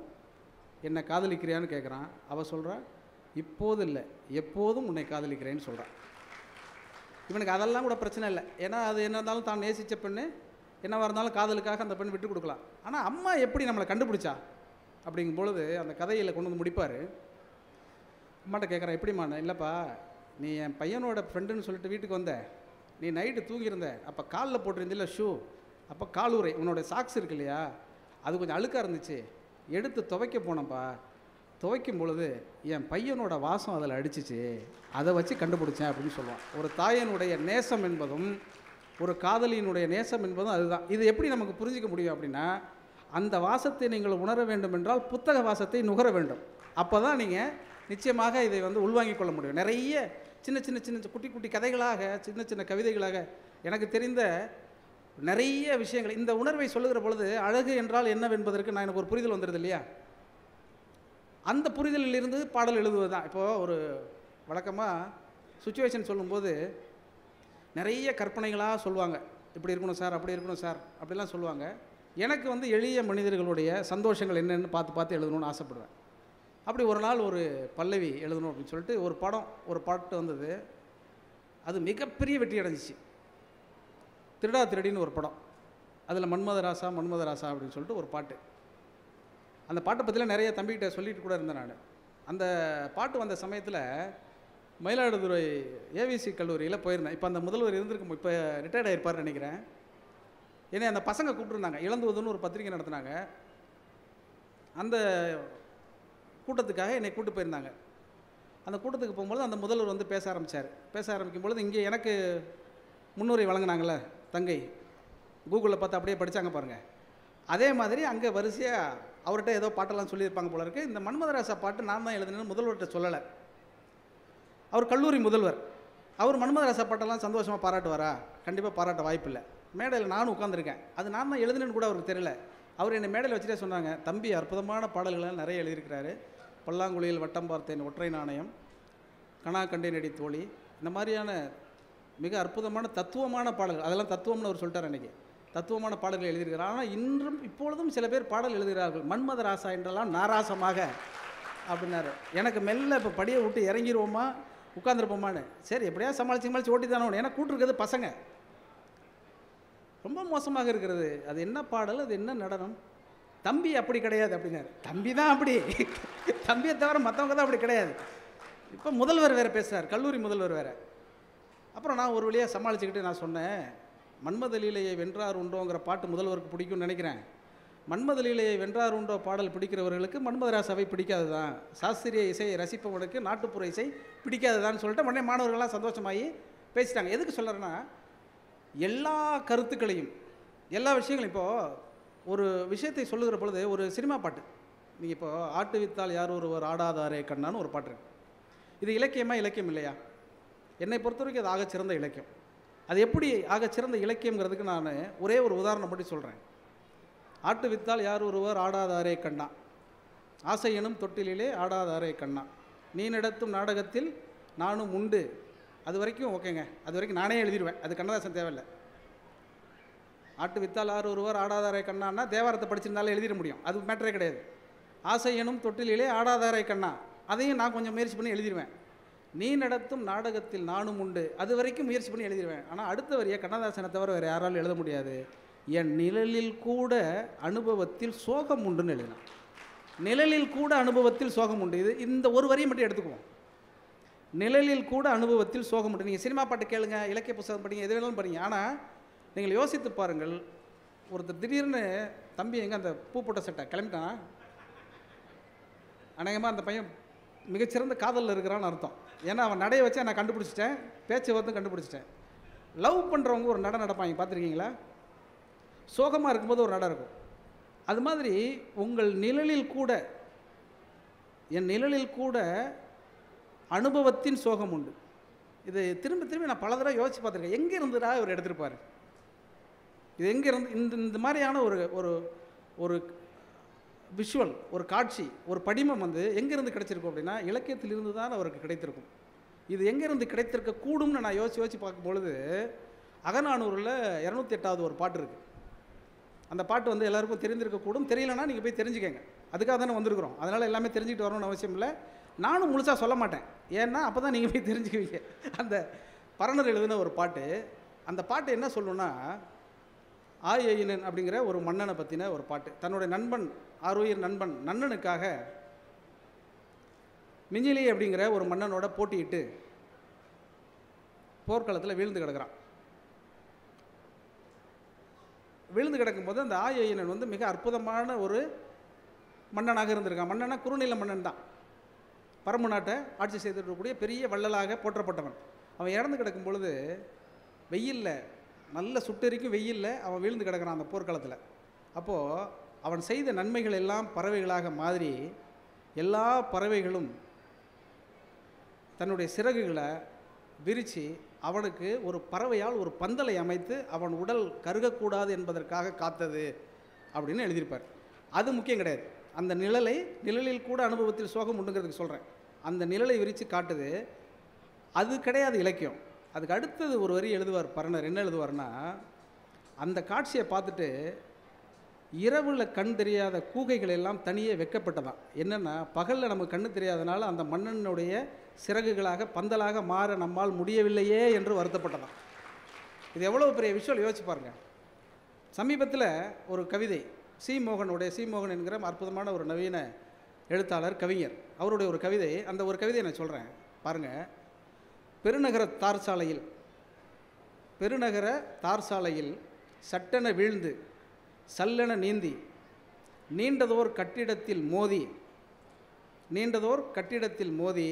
A: என்னை காதலிக்கிறியான்னு கேட்குறான். அவள் சொல்கிறா, இப்போது இல்லை, எப்போதும் உன்னை காதலிக்கிறேன்னு சொல்கிறான். இவனுக்கு அதெல்லாம் கூட பிரச்சனை இல்லை, ஏன்னா அது என்ன இருந்தாலும் தான் நேசித்த பெண்ணு, என்னவாக இருந்தாலும் காதலுக்காக அந்த பெண் விட்டு கொடுக்கலாம். ஆனால் அம்மா எப்படி நம்மளை கண்டுபிடிச்சா அப்படிங்கும் பொழுது அந்த கதையில் கொண்டு வந்து முடிப்பார். அம்மாட்ட கேட்குறான், எப்படிம்மா? இல்லைப்பா, நீ என் பையனோட ஃப்ரெண்டுன்னு சொல்லிட்டு வீட்டுக்கு வந்த, நீ நைட்டு தூங்கியிருந்த, அப்போ காலில் போட்டிருந்தில்ல ஷூ, அப்போ காலுறை உன்னோட சாக்ஸ் இருக்கு இல்லையா, அது கொஞ்சம் அழுக்காக இருந்துச்சு, எடுத்து துவைக்க போனப்பா, துவைக்கும் பொழுது என் பையனோட வாசம் அதில் அடிச்சிச்சு, அதை வச்சு கண்டுபிடிச்சேன் அப்படின்னு சொல்லுவான். ஒரு தாயனுடைய நேசம் என்பதும் ஒரு காதலியினுடைய நேசம் என்பதும் அதுதான். இது எப்படி நமக்கு புரிஞ்சிக்க முடியும் அப்படின்னா, அந்த வாசத்தை நீங்கள் உணர வேண்டும் என்றால் புத்தக வாசத்தை நுகர வேண்டும். அப்போ தான் நீங்கள் நிச்சயமாக இதை வந்து உள்வாங்கிக் கொள்ள முடியும். நிறைய சின்ன சின்ன சின்ன குட்டி குட்டி கதைகளாக, சின்ன சின்ன கவிதைகளாக எனக்கு தெரிந்த நிறைய விஷயங்கள் இந்த உணர்வை சொல்லுகிற பொழுது அழகு என்றால் என்னவென்பதற்கு நான் எனக்கு ஒரு புரிதல் வந்துடுது இல்லையா? அந்த புரிதலில் இருந்து பாடல் எழுதுவது தான். இப்போது ஒரு வழக்கமாக சுச்சுவேஷன் சொல்லும்போது நிறைய கற்பனைகளாக சொல்லுவாங்க, இப்படி இருக்கணும் சார், அப்படி இருக்கணும் சார், அப்படிலாம் சொல்லுவாங்க. எனக்கு வந்து எளிய மனிதர்களுடைய சந்தோஷங்கள் என்னென்னு பார்த்து பார்த்து எழுதணும்னு ஆசைப்படுவேன். அப்படி ஒரு நாள் ஒரு பல்லவி எழுதணும் அப்படின்னு சொல்லிட்டு ஒரு பாட்டு வந்தது. அது மிகப்பெரிய வெற்றி அடைஞ்சிச்சு. திருடா திருடின்னு ஒரு படம், அதில் மன்மதராசா அப்படின்னு சொல்லிட்டு ஒரு பாட்டு. அந்த பாட்டை பற்றிலாம் நிறைய தம்பிக்கிட்ட சொல்லிட்டு கூட இருந்தேன் நான். அந்த பாட்டு வந்த சமயத்தில் மயிலாடுதுறை ஏவிசி கல்லூரியில் போயிருந்தேன். இப்போ அந்த முதல்வர் இருந்திருக்கும், இப்போ ரிட்டையர்ட் ஆகிருப்பார்னு நினைக்கிறேன். ஏன்னா அந்த பசங்க கூப்பிட்டுருந்தாங்க, இளந்துவதுன்னு ஒரு பத்திரிக்கை நடத்தினாங்க. அந்த கூட்டத்துக்காக என்னை கூட்டு போயிருந்தாங்க. அந்த கூட்டத்துக்கு போகும்போது அந்த முதல்வர் வந்து பேச ஆரம்பித்தார். பேச ஆரம்பிக்கும் பொழுது இங்கே எனக்கு முன்னுரை வழங்கினாங்களே தங்கை, கூகுளில் பார்த்து அப்படியே படித்தாங்க பாருங்கள். அதே மாதிரி அங்கே வரிசையாக அவர்கிட்ட ஏதோ பாட்டெல்லாம் சொல்லியிருப்பாங்க போல இருக்குது. இந்த மன்மதராசா பாட்டு நான் தான் எழுதினேன்னு முதல்வர்கிட்ட சொல்லலை. அவர் கல்லூரி முதல்வர். அவர் மன்மதராசா பாட்டெல்லாம் சந்தோஷமாக பாராட்டுவாரா? கண்டிப்பாக பாராட்ட வாய்ப்பில்லை. மேடையில் நானும் உட்காந்துருக்கேன். அது நான் தான் எழுதுனேன்னு கூட அவருக்கு தெரியல. அவர் என்னை மேடையில் வச்சுட்டே சொன்னாங்க, தம்பி அற்புதமான பாடல்கள்லாம் நிறைய எழுதியிருக்கிறாரு. பல்லாங்குழியில் வட்டம் பார்த்தேன், ஒற்றை நாணயம், கணா கண்டேனடி தோழி, இந்த மாதிரியான மிக அற்புதமான தத்துவமான பாடல்கள், அதெல்லாம் தத்துவம்னு அவர் சொல்லிட்டார் அன்றைக்கி. தத்துவமான பாடல்கள் எழுதியிருக்கிறார். ஆனால் இன்றும் இப்பொழுதும் சில பேர் பாடல் எழுதுகிறார்கள், மன்மதராசா என்றெல்லாம் நாராசமாக அப்படின்னாரு. எனக்கு மெல்ல இப்போ படியை விட்டு இறங்கிடுவோமா உட்காந்துருப்போமான்னு. சரி எப்படியா சமாளித்து ஓட்டி தானே. ஏன்னா கூட்டிருக்கிறது பசங்க. ரொம்ப மோசமாக இருக்கிறது. அது என்ன பாடல், அது என்ன நடனம்? தம்பி அப்படி கிடையாது அப்படின்னாரு. தம்பி தான் அப்படி, தம்பியை தவிர மற்றவங்க தான் அப்படி கிடையாது. இப்போ முதல்வர் வேறு பேசுகிறார், கல்லூரி முதல்வர் வேறு. அப்புறம் நான் ஒரு வழியாக சமாளிச்சுக்கிட்டு நான் சொன்னேன், மன்மத லீலையை வென்றார் உண்டோங்கிற பாட்டு முதல்வருக்கு பிடிக்கும்னு நினைக்கிறேன். மன்மத லீலையை வென்றார் உண்டோ பாடல் பிடிக்கிறவர்களுக்கு மன்மதராசாவை பிடிக்காது தான், சாஸ்திரிய இசையை ரசிப்பவனுக்கு நாட்டுப்புற இசை பிடிக்காது தான் சொல்லிட்டு உடனே மாணவர்கள்லாம் சந்தோஷமாகி பேசிட்டாங்க. எதுக்கு சொல்கிறேன்னா, எல்லா கருத்துக்களையும் எல்லா விஷயங்களையும் இப்போது ஒரு விஷயத்தை சொல்லுகிற பொழுது ஒரு சினிமா பாட்டு, நீங்கள் இப்போ ஆட்டு வித்தால் யார் ஒருவர் ஆடாதாரே கண்ணான்னு ஒரு பாட்டு இருக்குது. இது இலக்கியமா இலக்கியம் இல்லையா? என்னை பொறுத்த வரைக்கும் அது ஆகச்சிறந்த இலக்கியம். அது எப்படி ஆகச்சிறந்த இலக்கியங்கிறதுக்கு நான் ஒரே ஒரு உதாரணம் பற்றி சொல்கிறேன். ஆட்டு வித்தால் யார் ஒருவர் ஆடாதாரே கண்ணா, ஆசை எனும் தொட்டிலே ஆடாதாரே கண்ணா, நீ நடத்தும் நாடகத்தில் நானும் உண்டு. அது வரைக்கும் ஓகேங்க, அது வரைக்கும் நானே எழுதிடுவேன், அது கண்ணதாசன் தேவையில்லை. ஆட்டு வித்தால் யார் ஒருவர் ஆடாதாரே கண்ணான்னா தேவாரத்தை படிச்சிருந்தாலும் எழுதிட முடியும், அது மேட்டரே கிடையாது. ஆசை எனும் தொட்டிலே ஆடாதாரே கண்ணா, அதையும் நான் கொஞ்சம் முயற்சி பண்ணி எழுதிடுவேன். நீ நடத்தும் நாடகத்தில் நானும் உண்டு, அது வரைக்கும் முயற்சி பண்ணி எழுதிடுவேன். ஆனால் அடுத்த வரியை கண்ணதாசனை தவிர வேறு யாராலும் எழுத முடியாது. என் நிழலில் கூட அனுபவத்தில் சோகம் உண்டுன்னு எழுதினான். நிழலில் கூட அனுபவத்தில் சோகம் உண்டு, இது இந்த ஒரு வரியை மட்டும் எடுத்துக்குவோம். நிழலில் கூட அனுபவத்தில் சோகம் உண்டு. நீங்கள் சினிமா பாட்டு கேளுங்க, இலக்கிய புத்தகம் படிங்க, எது வேணாலும் படிங்க. ஆனால் நீங்கள் யோசித்து பாருங்கள், ஒருத்தர் திடீர்னு தம்பி எங்கே அந்த பூ போட்ட சட்டை கிளம்பிட்டானா, அநேகமாக அந்த பையன் மிகச்சிறந்த காதலில் இருக்கிறான்னு அர்த்தம். ஏன்னா அவன் நடைய வச்சு நான் கண்டுபிடிச்சிட்டேன், பேச்சு வந்து கண்டுபிடிச்சிட்டேன். லவ் பண்ணுறவங்க ஒரு நடை நடப்பாங்க, பார்த்துருக்கீங்களா? சோகமாக இருக்கும்போது ஒரு நடை இருக்கும். அது மாதிரி உங்கள் நிழலில் கூட, என் நிழலில் கூட அனுபவத்தின் சோகம் உண்டு. இது திரும்ப திரும்பி நான் பல தடவை யோசித்து பார்த்துருக்கேன். எங்கே இருந்துடா இவர் எடுத்துருப்பார்? இது எங்கே இருந்து இந்த மாதிரியான ஒரு ஒரு ஒரு விஷுவல், ஒரு காட்சி, ஒரு படிமம் வந்து எங்கேருந்து கிடைச்சிருக்கும் அப்படின்னா இலக்கியத்திலிருந்து தான் அவருக்கு கிடைத்திருக்கும். இது எங்கேருந்து கிடைத்திருக்க கூடும்னு நான் யோசித்து பார்க்கும் பொழுது அகநானூரில் 208வது ஒரு பாட்டு இருக்குது. அந்த பாட்டு வந்து எல்லாருக்கும் தெரிந்திருக்கக்கூடும், தெரியலன்னா நீங்கள் போய் தெரிஞ்சுக்கங்க. அதுக்காக தானே வந்திருக்கிறோம். அதனால் எல்லாமே தெரிஞ்சுக்கிட்டு வரணும்னு அவசியம் இல்லை. நானும் முழுசாக சொல்ல மாட்டேன், ஏன்னா அப்போ தான் நீங்கள் போய் தெரிஞ்சுக்குவீங்க. அந்த பரணர் எழுதின ஒரு பாட்டு. அந்த பாட்டு என்ன சொல்லணும்னா, ஆயனன் அப்படிங்கிற ஒரு மன்னனை பற்றின ஒரு பாட்டு. தன்னுடைய நண்பன், ஆருயிர் நண்பன் நன்னனுக்காக மிஞ்சிலி அப்படிங்கிற ஒரு மன்னனோட போட்டியிட்டு போர்க்களத்தில் வீழ்ந்து கிடக்கிறான். விழுந்து கிடக்கும்போது அந்த ஆயனன் வந்து மிக அற்புதமான ஒரு மன்னனாக இருந்திருக்கான். மன்னனா குறுநில மன்னன் தான், பரம்பு நாட்டை ஆட்சி செய்திருக்கக்கூடிய பெரிய வள்ளலாக போற்றப்பட்டவன். அவன் இறந்து கிடக்கும் பொழுது வெயிலில், நல்ல சுட்டெரிக்கும் வெயிலில் அவன் வீழ்ந்து கிடக்கிறான் அந்த போர்க்களத்தில். அப்போது அவன் செய்த நன்மைகள் எல்லாம் பறவைகளாக மாறி எல்லா பறவைகளும் தன்னுடைய சிறகுகளை விரித்து அவனுக்கு ஒரு பறவையால் ஒரு பந்தலை அமைத்து அவன் உடல் கருகக்கூடாது என்பதற்காக காத்தது அப்படின்னு எழுதியிருப்பார். அது முக்கியம் கிடையாது. அந்த நிழலில் கூட அனுபவத்தில் சோகம் உண்டுங்கிறதுக்கு சொல்கிறேன். அந்த நிழலை விரித்து காட்டுது, அது கிடையாது இலக்கியம். அதுக்கு அடுத்தது ஒரு வரி எழுதுவார் பரணர். என்ன எழுதுவார்னா, அந்த காட்சியை பார்த்துட்டு இரவில் கண் தெரியாத கூகைகள் எல்லாம் தனியே வெக்கப்பட்டதான். என்னென்னா, பகலில் நமக்கு கண்ணு தெரியாதனால அந்த மன்னனுடைய சிறகுகளாக பந்தலாக மாற நம்மால் முடியவில்லையே என்று வருத்தப்பட்டதான். இது எவ்வளோ பெரிய விஷயம் யோசிச்சு பாருங்கள். சமீபத்தில் ஒரு கவிதை, சி மோகன் என்கிற அற்புதமான ஒரு நவீன எழுத்தாளர், கவிஞர், அவருடைய ஒரு கவிதை. அந்த ஒரு கவிதையை நான் சொல்கிறேன் பாருங்கள். பெருநகர தார்சாலையில் சட்டென வீழ்ந்து சல்லென நீந்தி நீண்டதோர் கட்டிடத்தில் மோதி நீண்டதோர் கட்டிடத்தில் மோதி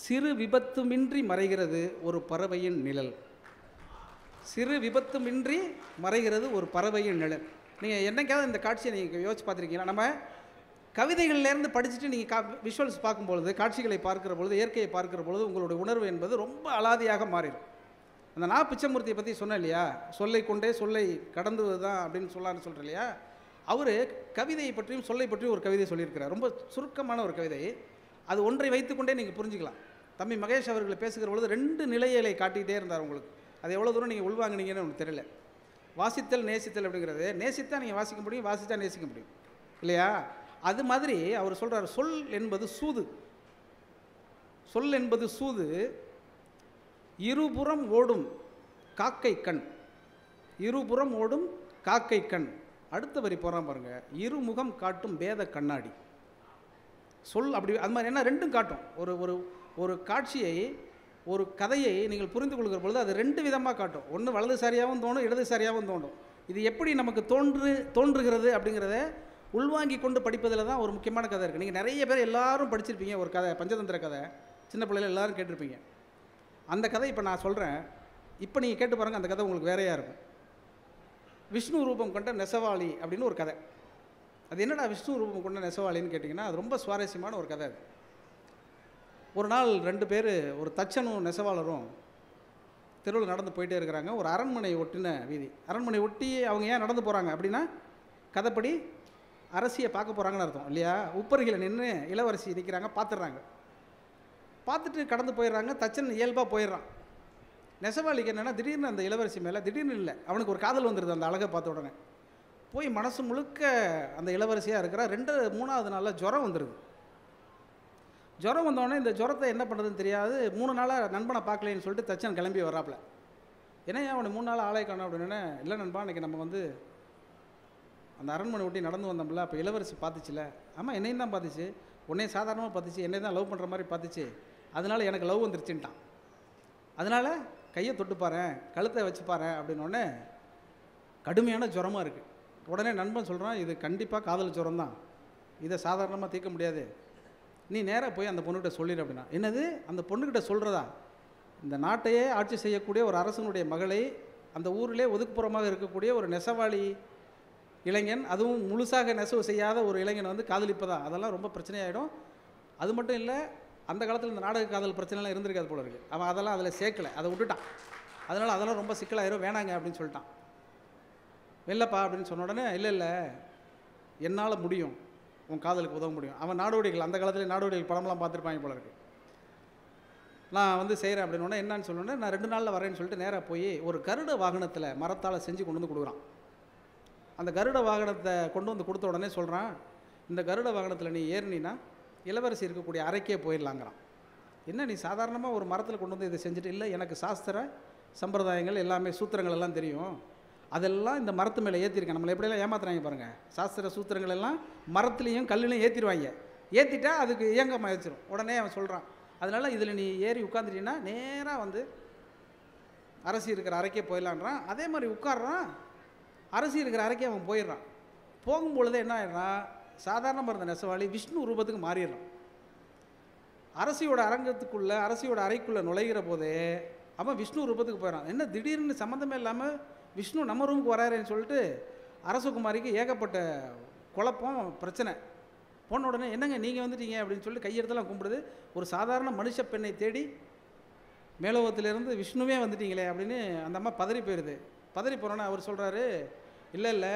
A: சிறு விபத்துமின்றி மறைகிறது ஒரு பறவையின் நிழல். சிறு விபத்துமின்றி மறைகிறது ஒரு பறவையின் நிழல். நீங்கள் என்னைக்காவது இந்த காட்சியை நீங்கள் யோசிச்சு பார்த்துருக்கீங்களா? நம்ம கவிதைகள்லேருந்து படிச்சுட்டு நீங்கள் விஷுவல்ஸ் பார்க்கும்பொழுது, காட்சிகளை பார்க்குற பொழுது, இயற்கையை பார்க்குற பொழுது உங்களுடைய உணர்வு என்பது ரொம்ப அலாதியாக மாறிடும். அந்த நா. பிச்சமூர்த்தியை பற்றி சொன்னேன் இல்லையா, சொல்லை கொண்டே சொல்லை கடந்துவது தான் அப்படின்னு சொல்லான்னு சொல்கிறேன் இல்லையா. அவர் கவிதையை பற்றியும் சொல்லை பற்றியும் ஒரு கவிதை சொல்லியிருக்கிறார். ரொம்ப சுருக்கமான ஒரு கவிதை. அது ஒன்றை வைத்துக்கொண்டே நீங்கள் புரிஞ்சுக்கலாம். தம்பி மகேஷ் அவர்களை பேசுகிற பொழுது 2 நிலைகளை காட்டிகிட்டே இருந்தார் உங்களுக்கு. அது எவ்வளோ தூரம் நீங்கள் உள்வாங்கினீங்கன்னு எனக்கு தெரியல. வாசித்தல் நேசித்தல் அப்படிங்கிறது, நேசித்தா நீங்கள் வாசிக்க முடியும், வாசித்தா நேசிக்க முடியும் இல்லையா. அது மாதிரி அவர் சொல்கிறார், சொல் என்பது சூது. சொல் என்பது சூது, இருபுறம் ஓடும் காக்கை கண். இருபுறம் ஓடும் காக்கை கண். அடுத்த வரி போகிறான் பாருங்க, இருமுகம் காட்டும் வேத கண்ணாடி. சொல் அப்படி அது மாதிரி என்ன, ரெண்டும் காட்டும். ஒரு ஒரு ஒரு காட்சியை, ஒரு கதையை நீங்கள் புரிந்து கொள்கிற பொழுது அது 2 விதமாக காட்டும். ஒன்று வலதுசாரியாகவும் தோணும், இடதுசாரியாகவும் தோணும். இது எப்படி நமக்கு தோன்றுகிறது அப்படிங்கிறத உள்வாங்கி கொண்டு படிப்பதில் தான் ஒரு முக்கியமான கதை இருக்குது. நீங்கள் நிறைய பேர் எல்லாரும் படிச்சிருப்பீங்க ஒரு கதை, பஞ்சதந்திர கதை, சின்ன பிள்ளைகள் எல்லாரும் கேட்டிருப்பீங்க. அந்த கதை இப்போ நான் சொல்கிறேன், இப்போ நீங்கள் கேட்டு பாருங்கள், அந்த கதை உங்களுக்கு வேறையாக இருக்கும். விஷ்ணு ரூபம் கொண்ட நெசவாளி அப்படின்னு ஒரு கதை. அது என்னடா விஷ்ணு ரூபம் கொண்ட நெசவாளின்னு கேட்டிங்கன்னா, அது ரொம்ப சுவாரஸ்யமான ஒரு கதை. அது ஒரு நாள் 2 பேர், ஒரு தச்சனும் நெசவாளரும் தெருவில் நடந்து போயிட்டே இருக்கிறாங்க. ஒரு அரண்மனை ஒட்டின வீதி. அரண்மனை ஒட்டி அவங்க ஏன் நடந்து போகிறாங்க அப்படின்னா, கதைப்படி அரசியை பார்க்க போகிறாங்கன்னு அர்த்தம் இல்லையா. உப்பருகில் நின்று இளவரசி நிற்கிறாங்க, பார்த்துடுறாங்க. பார்த்துட்டு கடந்து போயிடுறாங்க. தச்சன் இயல்பாக போயிடுறான். நெசவாளிக்கு என்னென்னா, திடீர்னு அந்த இளவரசி மேலே, திடீர்னு இல்லை, அவனுக்கு ஒரு காதல் வந்துடுது அந்த அழகை பார்த்த உடனே. போய் மனசு முழுக்க அந்த இளவரசியாக இருக்கிறா. 3ஆவது நாளில் ஜுரம் வந்துடுது. ஜுரம் வந்தோடனே இந்த ஜுரத்தை என்ன பண்ணுறதுன்னு தெரியாது. 3 நாளாக நண்பனை பார்க்கலன்னு சொல்லிட்டு தச்சன் கிளம்பி வராப்பில். ஏன்னா அவனை 3 நாள் ஆளை காணும் அப்படின்னு. இல்லை நண்பா, இன்றைக்கி நம்ம வந்து அந்த அரண்மனை ஒட்டி நடந்து வந்தோம்ல, அப்போ இளவரசி பார்த்துச்சுல. ஆமாம், என்னையும் தான் பார்த்துச்சு, உன்னையும் சாதாரணமாக பார்த்துச்சு, என்னை தான் லவ் பண்ணுற மாதிரி பார்த்துச்சு, அதனால் எனக்கு லவ் வந்துருச்சுன்ட்டான். அதனால் கையை தொட்டுப்பாரேன், கழுத்தை வச்சுப்பாரேன் அப்படின்னோடனே கடுமையான ஜுரமாக இருக்குது. உடனே நண்பன் சொல்கிறான், இது கண்டிப்பாக காதல் ஜுரம் தான், இதை சாதாரணமாக தீர்க்க முடியாது, நீ நேராக போய் அந்த பொண்ணுக்கிட்ட சொல்லிடு அப்படின்னா. என்னது, அந்த பொண்ணுக்கிட்ட சொல்கிறதா? இந்த நாட்டையே ஆட்சி செய்யக்கூடிய ஒரு அரசனுடைய மகளை, அந்த ஊரிலே ஒதுக்குப்புறமாக இருக்கக்கூடிய ஒரு நெசவாளி இளைஞன், அதுவும் முழுசாக நெசவு செய்யாத ஒரு இளைஞன் வந்து காதலிப்பதா? அதெல்லாம் ரொம்ப பிரச்சனையாயிடும். அது மட்டும் இல்லை, அந்த காலத்தில் இந்த நாடக காதல் பிரச்சனைலாம் இருந்திருக்காது போல இருக்குது. அவன் அதெல்லாம் அதில் சேர்க்கலை, அதை விட்டுட்டான். அதனால் அதெல்லாம் ரொம்ப சிக்கலாயிரும், வேணாங்க அப்படின்னு சொல்லிட்டான். இல்லைப்பா அப்படின்னு சொன்ன உடனே, இல்லை இல்லை, என்னால் முடியும், உன் காதலுக்கு உதவ முடியும். அவன் நாடோடிகள், அந்த காலத்தில் நாடோடிகள் படம்லாம் பார்த்துருப்பாங்க போல இருக்குது. நான் வந்து செய்கிறேன் அப்படின்னோடனே, என்னன்னு சொன்னோன்னே, நான் 2 நாளில் வரேன்னு சொல்லிட்டு நேராக போய் ஒரு கருட வாகனத்தில் மரத்தால் செஞ்சு கொண்டு வந்து கொடுக்குறான். அந்த கருட வாகனத்தை கொண்டு வந்து கொடுத்த உடனே சொல்கிறான், இந்த கருட வாகனத்தில் நீ ஏறினா இளவரசி இருக்கக்கூடிய அறைக்கே போயிடலாங்கிறான். என்ன, நீ சாதாரணமாக ஒரு மரத்தில் கொண்டு வந்து இதை செஞ்சுட்டு? இல்லை, எனக்கு சாஸ்திர சம்பிரதாயங்கள் எல்லாமே, சூத்திரங்கள் எல்லாம் தெரியும், அதெல்லாம் இந்த மரத்து மேலே ஏற்றிருக்கேன். நம்மளை எப்படியெல்லாம் ஏமாத்துறாங்க பாருங்கள். சாஸ்திர சூத்திரங்கள் எல்லாம் மரத்துலேயும் கல்லுலையும் ஏற்றிடுவாங்க. ஏற்றிட்டா அதுக்கு இயங்கமாக வச்சிடும். உடனே அவன் சொல்கிறான், அதனால் இதில் நீ ஏறி உட்காந்துட்டீங்கன்னா நேராக வந்து அரசி இருக்கிற அறைக்கே போயிடலான்றான். அதே மாதிரி உட்காடுறான், அரசி இருக்கிற அறைக்கே அவன் போயிடுறான். போகும்பொழுதே என்ன ஆயிடுறான், சாதாரணமாக இருந்த நெசவாளி விஷ்ணு ரூபத்துக்கு மாறிடுறான். அரசியோட அரங்கத்துக்குள்ளே, அரசியோட அறைக்குள்ளே நுழைகிற போதே அவன் விஷ்ணு ரூபத்துக்கு போயிடறான். என்ன திடீர்னு சம்மந்தமே இல்லாமல் விஷ்ணு நம்ம ரூமுக்கு வராருன்னு சொல்லிட்டு அரசகுமாரிக்கு ஏகப்பட்ட குழப்பம், பிரச்சனை. போன உடனே, என்னங்க நீங்கள் வந்துட்டீங்க அப்படின்னு சொல்லிட்டு கையெடுத்தெல்லாம் கும்பிடுது. ஒரு சாதாரண மனுஷ பெண்ணை தேடி மேலோகத்திலேருந்து விஷ்ணுவே வந்துட்டீங்களே அப்படின்னு அந்த அம்மா பதறி போயிடுது. பதறி போகிறோன்னே அவர் சொல்கிறாரு, இல்லை இல்லை,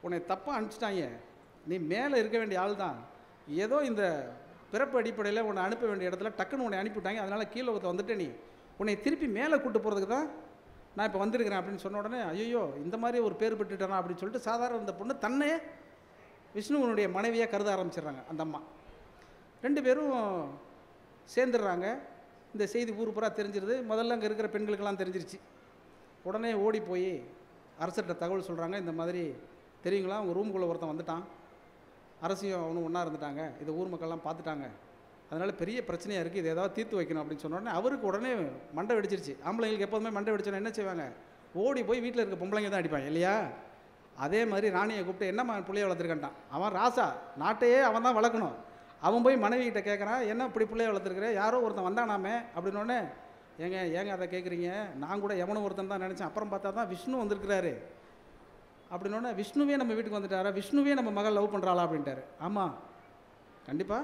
A: உன்னை தப்பாக அனுப்பிச்சிட்டாங்க, நீ மேலே இருக்க வேண்டிய ஆள் தான், ஏதோ இந்த பிறப்பு அடிப்படையில் உன்னை அனுப்ப வேண்டிய இடத்துல டக்குன்னு உன்னை அனுப்பிவிட்டாங்க, அதனால் கீழோகத்தை வந்துட்டு நீ உன்னை திருப்பி மேலே கூட்டு போகிறதுக்கு தான் நான் இப்போ வந்திருக்கிறேன் அப்படின்னு சொன்ன உடனே, ஐயோ இந்த மாதிரி ஒரு பேர் பெற்றுட்டேனா அப்படின்னு சொல்லிட்டு சாதாரண இந்த பொண்ணு தன்னை விஷ்ணுவனுடைய மனைவியாக கருத ஆரம்பிச்சிடுறாங்க அந்த அம்மா. 2 பேரும் சேர்ந்துடுறாங்க. இந்த செய்தி ஊர் பூரா தெரிஞ்சிருது. முதல்ல அங்கே இருக்கிற பெண்களுக்கெல்லாம் தெரிஞ்சிருச்சு. உடனே ஓடி போய் அரசர்கிட்ட தகவல் சொல்கிறாங்க, இந்த மாதிரி தெரியுங்களா, அவங்க ரூமுக்குள்ளே ஒருத்தன் வந்துட்டான், அரசியும் அவனும் ஒன்றா இருந்துட்டாங்க, இதை ஊர் மக்கள்லாம் பார்த்துட்டாங்க, அதனால் பெரிய பிரச்சனையாக இருக்குது, இதை ஏதாவது தீர்த்து வைக்கணும் அப்படின்னு சொன்னோடனே அவருக்கு உடனே மண்டை வெடிச்சிருச்சு. ஆம்பளைங்களுக்கு எப்போதுமே மண்டை வெடிச்சோன்னா என்ன செய்வாங்க, ஓடி போய் வீட்டில் இருக்க பொம்பளைங்க தான் அடிப்பாங்க இல்லையா. அதே மாதிரி ராணியை கூப்பிட்டு, என்னம்மா பிள்ளைய வளர்த்துருக்கான்ட்டான். அவன் ராசா, நாட்டையே அவன் தான் வளர்க்கணும், அவன் போய் மனைவிகிட்ட கேட்குறான், என்ன இப்படி பிள்ளைய வளர்த்துருக்குற, யாரோ ஒருத்தன் வந்தானாமே அப்படின்னோடனே, ஏங்க அதை கேட்குறீங்க, நான் கூட எவனோ ஒருத்தன் தான் நினச்சேன், அப்புறம் பார்த்தா தான் விஷ்ணு வந்திருக்கிறாரு அப்படின்னோடனே, விஷ்ணுவே நம்ம வீட்டுக்கு வந்துட்டாரா, விஷ்ணுவே நம்ம மகள் லவ் பண்ணுறாளா அப்படின்ட்டாரு. ஆமாம், கண்டிப்பாக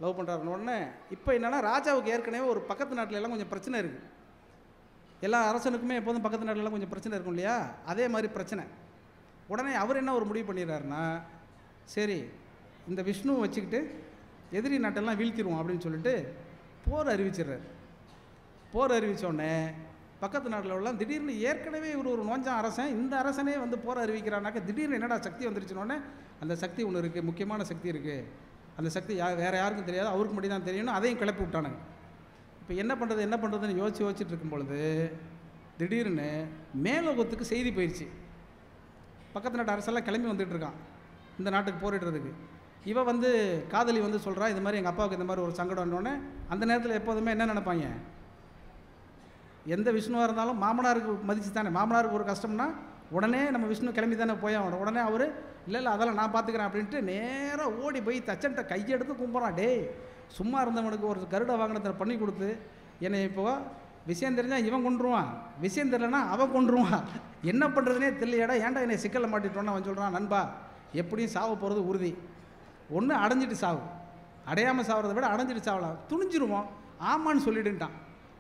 A: லவ் பண்ணுறாருன்னு உடனே இப்போ என்னென்னா, ராஜாவுக்கு ஏற்கனவே ஒரு பக்கத்து நாட்டில எல்லாம் கொஞ்சம் பிரச்சனை இருக்குது. எல்லா அரசனுக்குமே எப்போதும் பக்கத்து நாட்டிலலாம் கொஞ்சம் பிரச்சனை இருக்கும் இல்லையா, அதே மாதிரி பிரச்சனை. உடனே அவர் என்ன ஒரு முடிவு பண்ணிடுறாருன்னா, சரி இந்த விஷ்ணுவை வச்சுக்கிட்டு எதிரி நாட்டெல்லாம் வீழ்த்திடுவோம் அப்படின்னு சொல்லிட்டு போர் அறிவிச்சிடுறாரு. போர் அறிவித்தோடனே பக்கத்து நாட்டில் உள்ள திடீர்னு ஏற்கனவே ஒரு நோஞ்சான் அரசன், இந்த அரசனே வந்து போர் அறிவிக்கிறானாக்க திடீர்னு என்னடா சக்தி வந்துருச்சுனோடனே, அந்த சக்தி ஒன்று இருக்குது, முக்கியமான சக்தி இருக்குது, அந்த சக்தி வேறு யாருக்கும் தெரியாது, அவருக்கு மட்டும் தான் தெரியணும், அதையும் கிளப்பி விட்டானுங்க. இப்போ என்ன பண்ணுறதுன்னு யோசிச்சுட்டு இருக்கும் பொழுது திடீர்னு மேலோகத்துக்கு செய்தி போயிடுச்சு. பக்கத்து நாட்டு அரசெல்லாம் கிளம்பி வந்துட்டு இருக்கான் இந்த நாட்டுக்கு போரிடுறதுக்கு. இவன் வந்து காதலி வந்து சொல்கிறா, இது மாதிரி எங்கள் அப்பாவுக்கு இந்த மாதிரி ஒரு சங்கடம்னோடனே, அந்த நேரத்தில் எப்போதுமே என்ன நினைப்பாங்க, எந்த விஷ்ணுவாக இருந்தாலும் மாமனாருக்கு மதிச்சு தானே, மாமனாருக்கு ஒரு கஷ்டம்னா உடனே நம்ம விஷ்ணு கிளம்பி தானே போயாகணும். உடனே அவர் இல்லை அதெல்லாம் நான் பார்த்துக்கிறேன் அப்படின்ட்டு நேராக ஓடி போய் தச்சன்ட்ட கையெடுத்து கும்பிட்றான். டே, சும்மா இருந்தவனுக்கு ஒரு கருட வாகனத்தை பண்ணி கொடுத்து என்னை இப்போ விஷயம் தெரிஞ்சால் இவன் கொண்டுருவான், விஷயம் தெரியலனா அவன் கொண்டுருவான், என்ன பண்ணுறதுனே தெரியலையாடா, ஏன்டா என்னை சிக்கலில் மாட்டிட்டோன்னு அவன் சொல்கிறான். நண்பா, எப்படியும் சாவ போகிறது உறுதி, ஒன்று அடைஞ்சிட்டு சாவு, அடையாமல் சாவறதை விட அடைஞ்சிட்டு சாவலாம், துணிஞ்சிருவோம், ஆமான்னு சொல்லிடுன்ட்டான்.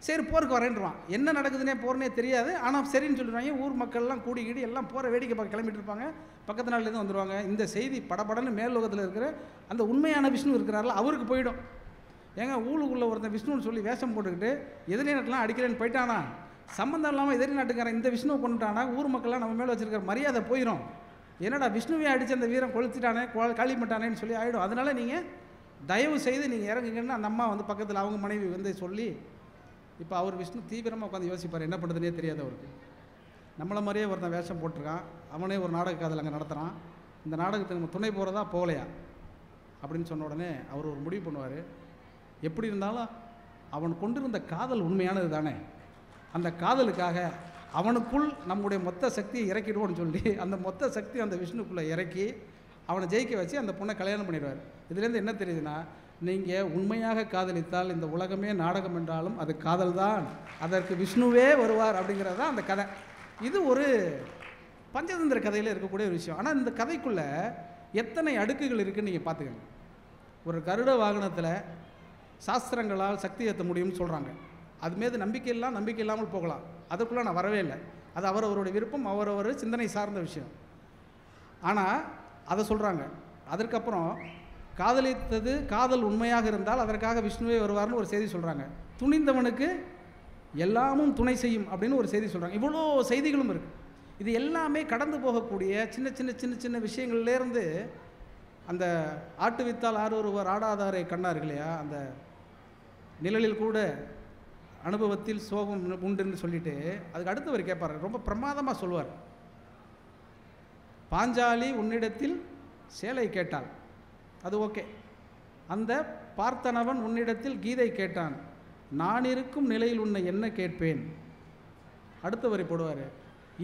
A: சரி போருக்கு வரேன்றான். என்ன நடக்குதுன்னே போகிறனே தெரியாது, ஆனால் சரின்னு சொல்லிடுவாங்க. ஊர் மக்கள்லாம் கூடிக்கிடி எல்லாம் போகிற வேடிக்கை பார்க்க கிளம்பிட்டு இருப்பாங்க. பக்கத்து நாள்லேருந்து வந்துடுவாங்க. இந்த செய்தி படப்படன்னு மேல்லோகத்தில் இருக்கிற அந்த உண்மையான விஷ்ணு இருக்கிறாரில்ல அவருக்கு போயிடும். ஏங்க ஊருக்குள்ளே ஒருத்தன் விஷ்ணுன்னு சொல்லி வேஷம் போட்டுக்கிட்டு எதிரி நாட்டெலாம் அடிக்கிறேன்னு போயிட்டானா, சம்மந்தம் இல்லாமல் எதிரி நாட்டுக்காரன் இந்த விஷ்ணுவை கொண்டுட்டானா ஊர் மக்கள்லாம் நம்ம மேலே வச்சுருக்கிற மரியாதை போயிடும். என்னடா விஷ்ணுவே அடித்து அந்த வீரன் கொளுத்திட்டானே, காலி பண்ணிட்டானேன்னு சொல்லி ஆகிடும். அதனால் நீங்கள் தயவு செய்து நீங்கள் இறங்குங்கன்னு அந்த அம்மா வந்து பக்கத்தில் அவங்க மனைவி வந்து சொல்லி, இப்போ அவர் விஷ்ணு தீவிரமாக உட்காந்து யோசிப்பார், என்ன பண்ணுறதுனே தெரியாது அவருக்கு. நம்மளை மாதிரியே ஒருத்தன் வேஷம் போட்டிருக்கான், அவனே ஒரு நாடக காதல் அங்கே நடத்துகிறான், இந்த நாடகத்துக்கு நம்ம துணை போகிறதா போகலையா அப்படின்னு சொன்ன உடனே அவர் ஒரு முடிவு பண்ணுவார். எப்படி இருந்தாலும் அவன் கொண்டிருந்த காதல் உண்மையானது தானே, அந்த காதலுக்காக அவனுக்குள் நம்முடைய மொத்த சக்தியை இறக்கிடுவோன்னு சொல்லி அந்த மொத்த சக்தி அந்த விஷ்ணுக்குள்ளே இறக்கி அவனை ஜெயிக்க வச்சு அந்த பொண்ணை கல்யாணம் பண்ணிடுவார். இதுலேருந்து என்ன தெரியுதுன்னா, நீங்கள் உண்மையாக காதலித்தால் இந்த உலகமே நாடகம் என்றாலும் அது காதல் தான், அதற்கு விஷ்ணுவே வருவார் அப்படிங்கிறது தான் அந்த கதை. இது ஒரு பஞ்சதந்திர கதையில் இருக்கக்கூடிய ஒரு விஷயம். ஆனால் இந்த கதைக்குள்ளே எத்தனை அடுக்குகள் இருக்குதுன்னு நீங்கள் பார்த்துக்கங்க. ஒரு கருட வாகனத்தில் சாஸ்திரங்களால் சக்தி ஏற்ற முடியும்னு சொல்கிறாங்க. அது மீது நம்பிக்கை இல்லாமல் போகலாம், அதுக்குள்ளே நான் வரவே இல்லை. அது அவரவருடைய விருப்பம், அவரவர் சிந்தனை சார்ந்த விஷயம். ஆனால் அதை சொல்கிறாங்க. அதற்கப்புறம் காதலித்தது காதல் உண்மையாக இருந்தால் அதற்காக விஷ்ணுவே வருவார்னு ஒரு செய்தி சொல்கிறாங்க. துணிந்தவனுக்கு எல்லாமும் துணை செய்யும் அப்படின்னு ஒரு செய்தி சொல்கிறாங்க. இவ்வளோ செய்திகளும் இருக்குது. இது எல்லாமே கடந்து போகக்கூடிய சின்ன சின்ன சின்ன சின்ன விஷயங்கள்லேருந்து அந்த ஆட்டு வித்தால் ஆறு ஒருவர் ஆடாதாரை கண்ணார்கள் இல்லையா, அந்த நிழலில் கூட அனுபவத்தில் சோகம் உண்டுன்னு சொல்லிட்டு அதுக்கு அடுத்தவர் கேட்பார், ரொம்ப பிரமாதமாக சொல்லுவார். பாஞ்சாலி உன்னிடத்தில் சேலை கேட்டாள், அது ஓகே. அந்த பார்த்தனவன் உன்னிடத்தில் கீதை கேட்டான், நான் இருக்கும் நிலையில் உன்னை என்ன கேட்பேன். அடுத்த வரி போடுவார்,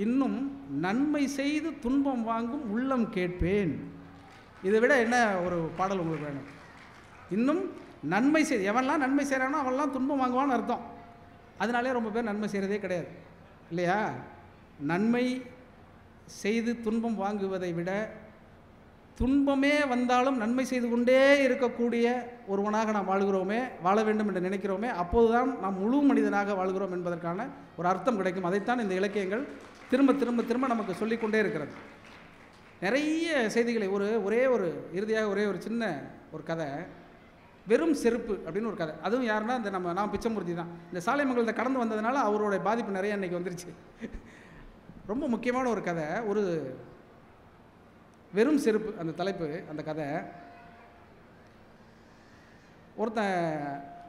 A: இன்னும் நன்மை செய்து துன்பம் வாங்கும் உள்ளம் கேட்பேன். இதை விட என்ன ஒரு பாடல் உங்களுக்கு வேணும்? இன்னும் நன்மை செய், எவன்லாம் நன்மை செய்கிறானோ அவன்லாம் துன்பம் வாங்குவான்னு அர்த்தம். அதனாலே ரொம்ப பேர் நன்மை செய்கிறதே கிடையாது இல்லையா. நன்மை செய்து துன்பம் வாங்குவதை விட துன்பமே வந்தாலும் நன்மை செய்து கொண்டே இருக்கக்கூடிய ஒருவனாக நாம் வாழ்கிறோமே, வாழ வேண்டும் என்று நினைக்கிறோமே, அப்போதுதான் நாம் முழு மனிதனாக வாழ்கிறோம் என்பதற்கான ஒரு அர்த்தம் கிடைக்கும். அதைத்தான் இந்த இலக்கியங்கள் திரும்ப திரும்ப திரும்ப நமக்கு சொல்லிக்கொண்டே இருக்கிறது. நிறைய செய்திகளை ஒரே ஒரு இறுதியாக ஒரே ஒரு சின்ன ஒரு கதை, வெறும் செருப்பு அப்படின்னு ஒரு கதை. அதுவும் யாருன்னா இந்த நான் பிச்சமூர்த்தி தான். இந்த சாலைமங்கலத்தை கடந்து வந்ததுனால அவருடைய பாதிப்பு நிறைய இன்றைக்கி வந்துருச்சு. ரொம்ப முக்கியமான ஒரு கதை, ஒரு வெறும் செருப்பு அந்த தலைப்பு. அந்த கதை, ஒருத்தன்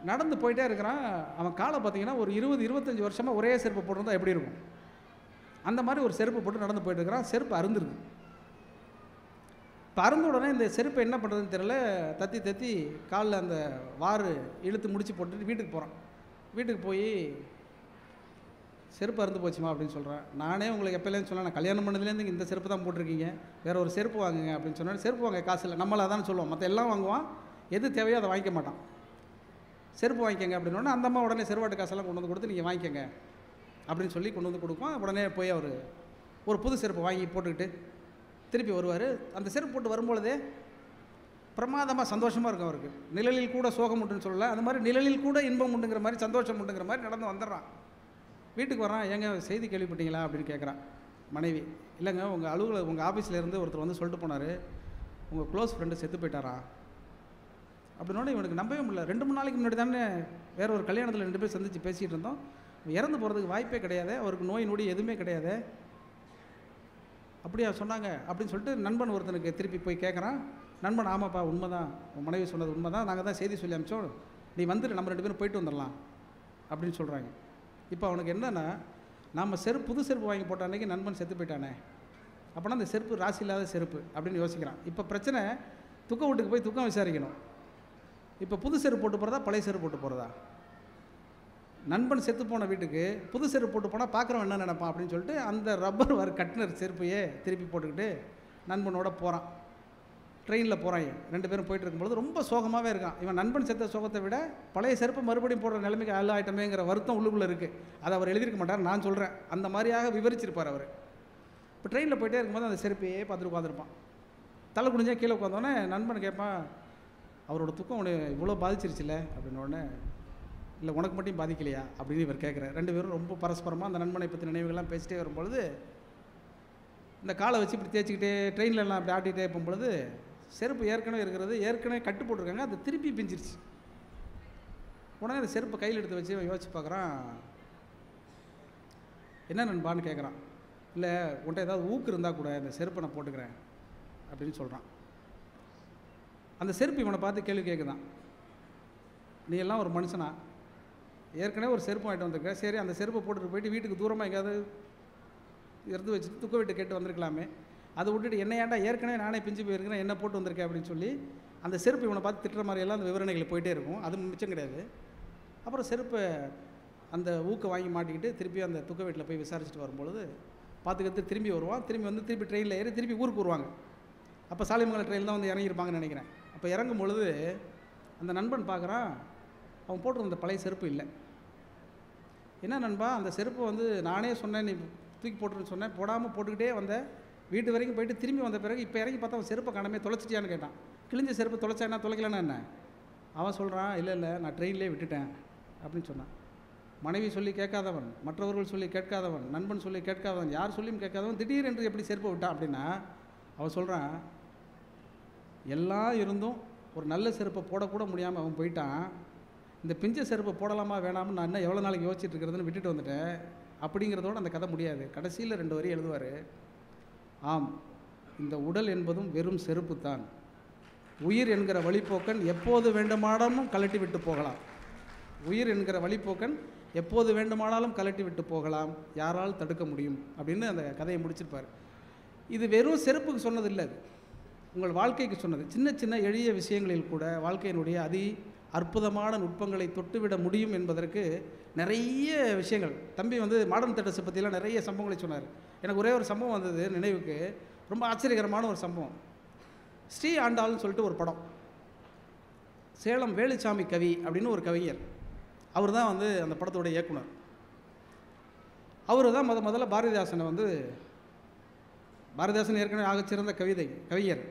A: நடந்து போயிட்டே இருக்கிறான். அவன் காலை பார்த்தீங்கன்னா ஒரு 20-25 வருஷமாக ஒரே செருப்பு போட்டிருந்தா எப்படி இருக்கும், அந்த மாதிரி ஒரு செருப்பு போட்டு நடந்து போயிட்டு இருக்கிறான். செருப்பு அருந்துருக்கு. இப்போ அருந்த உடனே இந்த செருப்பை என்ன பண்ணுறதுன்னு தெரியல, தத்தி தத்தி காலில் அந்த வாறு இழுத்து முடிச்சு போட்டுட்டு வீட்டுக்கு போகிறான். வீட்டுக்கு போய் செருப்பு அறுந்து போச்சுமா அப்படின்னு சொல்கிறேன். நானே உங்களுக்கு எப்போலேருந்து சொன்னேன், நான் கல்யாணம் பண்ணதுலேருந்து இந்த செருப்பு தான் போட்டிருக்கீங்க, வேறு ஒரு செருப்பு வாங்குங்க அப்படின்னு சொன்னேன். செருப்பு வாங்க காசு இல்லை, நம்மளை அதான் சொல்லுவோம், மற்ற எல்லாம் வாங்குவான், எது தேவையோ அதை வாங்கிக்க மாட்டான். செருப்பு வாங்கிக்கங்க அப்படின்னோடனே அந்த அம்மா உடனே செருவாட்டு காசெல்லாம் கொண்டு வந்து கொடுத்து நீங்கள் வாங்கிக்கங்க அப்படின்னு சொல்லி கொண்டு வந்து கொடுப்போம். உடனே போய் அவர் ஒரு புது செருப்பு வாங்கி போட்டுக்கிட்டு திருப்பி வருவார். அந்த செருப்பு போட்டு வரும்பொழுதே பிரமாதமாக சந்தோஷமாக இருக்கும் அவருக்கு. நிழலில் கூட சோகம் உண்டுன்னு சொல்லலை, அந்த மாதிரி நிழலில் கூட இன்பம் உண்டுங்கிற மாதிரி சந்தோஷம் உண்டுங்கிற மாதிரி நடந்து வந்துடுறான். வீட்டுக்கு வரான். ஏங்க செய்தி கேள்விப்பட்டீங்களா அப்படின்னு கேட்குறான் மனைவி. இல்லைங்க, உங்கள் ஆஃபீஸில் இருந்து ஒருத்தர் வந்து சொல்லிட்டு போனார், உங்கள் க்ளோஸ் ஃப்ரெண்டு செத்து போயிட்டாரா அப்படின்னோடனே இவனுக்கு நம்பவே முடியல. 2-3 நாளைக்கு முன்னாடி தானே வேறு ஒரு கல்யாணத்தில் 2 பேர் சந்தித்து பேசிகிட்டு இருந்தோம். இறந்து போகிறதுக்கு வாய்ப்பே கிடையாது, அவருக்கு நோய் நொடி எதுவுமே கிடையாது. அப்படியா சொன்னாங்க அப்படின்னு சொல்லிட்டு நண்பன் ஒருத்தனுக்கு திருப்பி போய் கேட்குறான். நண்பன், ஆமாப்பா உண்மைதான், உன் மனைவி சொன்னது உண்மை தான், நாங்கள் தான் செய்தி சொல்லி அனுப்பிச்சோம், நீ வந்துட்டு நம்ம 2 பேரும் போயிட்டு வந்துடலாம் அப்படின்னு சொல்கிறாங்க. இப்போ அவனுக்கு என்னென்னா, நம்ம புது செருப்பு வாங்கி போட்ட அன்றைக்கி நண்பன் செத்து போயிட்டானே, அப்போனா அந்த செருப்பு ராசி இல்லாத செருப்பு அப்படின்னு யோசிக்கிறான். இப்போ பிரச்சனை, துக்க வீட்டுக்கு போய் துக்கம் விசாரிக்கணும். இப்போ புது செருப்பு போட்டு போகிறதா பழைய செருப்பு போட்டு போகிறதா? நண்பன் செத்து போன வீட்டுக்கு புது செருப்பு போட்டு போனால் பார்க்குறவன் என்ன நினைப்பான் அப்படின்னு சொல்லிட்டு அந்த ரப்பர் கட்டினர் செருப்பையே திருப்பி போட்டுக்கிட்டு நண்பனோட போகிறான். ட்ரெயினில் போகிறான். 2 பேரும் போயிட்டு இருக்கும்போது ரொம்ப சோகமாகவே இருக்கான். இவன் நண்பன் செத்த சோகத்தை விட பழைய செருப்பு மறுபடியும் போடுற நிலைமைக்கு ஆயிட்டமேங்கிற வருத்தம் உள்ளுக்குள்ளே இருக்குது. அதை அவர் எழுதியிருக்க மாட்டார், நான் சொல்கிறேன். அந்த மாதிரியாக விவரிச்சிருப்பார் அவர். இப்போ ட்ரெயினில் போயிட்டே இருக்கும்போது அந்த செருப்பையே பார்த்துட்டு உட்காந்துருப்பான். தலை குனிஞ்சா கீழே உட்காந்தோடனே நண்பன் கேட்பான், அவரோட துக்கம் உனக்கு இவ்வளோ பாதிச்சிருச்சுல அப்படின்னோடனே, இல்லை உனக்கு மட்டும் பாதிக்கலையா அப்படின்னு இவர் கேட்குறாரு. 2 பேரும் ரொம்ப பரஸ்பரமாக அந்த நண்பனை பற்றி நினைவுகள்லாம் பேசிட்டே வரும்பொழுது இந்த காலை வச்சு இப்படி தேய்ச்சிக்கிட்டே ட்ரெயின்லலாம் அப்படி ஆட்டிகிட்டே போகும்பொழுது செருப்பு ஏற்கனவே கட்டு போட்டிருக்காங்க, அது திருப்பி பிஞ்சிருச்சு. உடனே அந்த செருப்பை கையில் எடுத்து வச்சு யோசிச்சு பார்க்குறான். என்ன நண்பான்னு கேட்குறான். இல்லை உன்ட்ட ஏதாவது ஊக்கு இருந்தால் கூட இந்த செருப்பை நான் போட்டுக்கிறேன் அப்படின்னு சொல்கிறான். அந்த செருப்பு இவனை பார்த்து கேள்வி கேட்குதான், நீ எல்லாம் ஒரு மனுஷனா? ஏற்கனவே ஒரு செருப்பு வாங்கிட்டு வந்திருக்க, சரி அந்த செருப்பை போட்டுட்டு போயிட்டு வீட்டுக்கு தூரமாக எங்கேயாவது எடுத்து வச்சுட்டு துக்க வீட்டு கேட்டு வந்திருக்கலாமே, அதை விட்டுட்டு என்ன ஏன்டா ஏற்கனவே நானே பிஞ்சு போயிருக்கிறேன் என்ன போட்டு வந்திருக்கேன் அப்படின்னு சொல்லி அந்த செருப்பு இவனை பார்த்து திட்டுற மாதிரியெல்லாம் அந்த விவரணைகள் போயிட்டே இருக்கும். அது மிச்சம் கிடையாது. அப்புறம் செருப்பை அந்த ஊக்கை வாங்கி மாட்டிக்கிட்டு திருப்பி அந்த துக்க வீட்டில் போய் விசாரிச்சுட்டு வரும்பொழுது பார்த்துக்கிட்டு திரும்பி வருவான். திருப்பி ட்ரெயினில் ஏறி திருப்பி ஊருக்கு வருவாங்க. அப்போ சாலிமங்கலம் ட்ரெயின் தான் வந்து இறங்கியிருப்பாங்கன்னு நினைக்கிறேன். அப்போ இறங்கும் பொழுது அந்த நண்பன் பார்க்குறான், அவன் போட்டிருந்த பழைய செருப்பு இல்லை. என்ன நண்பா, அந்த செருப்பை வந்து நானே சொன்னேன் நீ தூக்கி போட்டுருன்னு சொன்னேன், போடாமல் போட்டுக்கிட்டே வந்தேன், வீட்டு வரைக்கும் போயிட்டு திரும்பி வந்த பிறகு இப்போ இறங்கி பார்த்தா அவன் செருப்பை காணாமே, தொலைச்சிட்டியான்னு கேட்டான். கிழிஞ்ச செருப்பு தொலைச்சா என்ன, தொலைக்கலன்னா என்ன? அவன் சொல்கிறான், இல்லை நான் ட்ரெயின்லேயே விட்டுட்டேன் அப்படின்னு சொன்னான். மனைவி சொல்லி கேட்காதவன், மற்றவர்கள் சொல்லி கேட்காதவன், நண்பன் சொல்லி கேட்காதவன், யார் சொல்லியும் கேட்காதவன் திடீரென்று எப்படி செருப்பை விட்டான் அப்படின்னா, அவன் சொல்கிறான், எல்லாம் இருந்தும் ஒரு நல்ல செருப்பை போடக்கூட முடியாமல் அவன் போயிட்டான். இந்த பிஞ்ச செருப்பை போடலாமா வேணாமல் நான் இன்னும் எவ்வளோ நாளைக்கு யோசிச்சுட்டு இருக்கிறதுன்னு விட்டுட்டு வந்துட்டேன் அப்படிங்கிறதோடு அந்த கதை முடியாது. கடைசியில் 2 வரி எழுதுவார். ஆம், இந்த உடல் என்பதும் வெறும் செருப்பு தான். உயிர் என்கிற வழிப்போக்கன் எப்போது வேண்டுமானாலும் கலட்டி விட்டு போகலாம். உயிர் என்கிற வழிப்போக்கன் எப்போது வேண்டுமானாலும் கலட்டி விட்டு போகலாம், யாரால் தடுக்க முடியும் அப்படின்னு அந்த கதையை முடிச்சிருப்பார். இது வெறும் செருப்புக்கு சொன்னதில்லை, அது உங்கள் வாழ்க்கைக்கு சொன்னது. சின்ன சின்ன எளிய விஷயங்களில் கூட வாழ்க்கையினுடைய அற்புதமான நுட்பங்களை தொட்டுவிட முடியும் என்பதற்கு நிறைய விஷயங்கள். தம்பி வந்து மாடர்ன் தேட்டர்ஸை பற்றிலாம் நிறைய சம்பவங்களை சொன்னார். எனக்கு ஒரே ஒரு சம்பவம் வந்தது நினைவுக்கு, ரொம்ப ஆச்சரியகரமான ஒரு சம்பவம். ஸ்ரீ ஆண்டாள்னு சொல்லிட்டு ஒரு படம், சேலம் வேலுச்சாமி கவி அப்படின்னு ஒரு கவிஞர், அவர் தான் வந்து அந்த படத்தோட இயக்குனர். அவர் தான் முதல்ல பாரதிதாசனை வந்து, பாரதிதாசன் ஏற்கனவே ஆகச்சிறந்த கவிஞர்,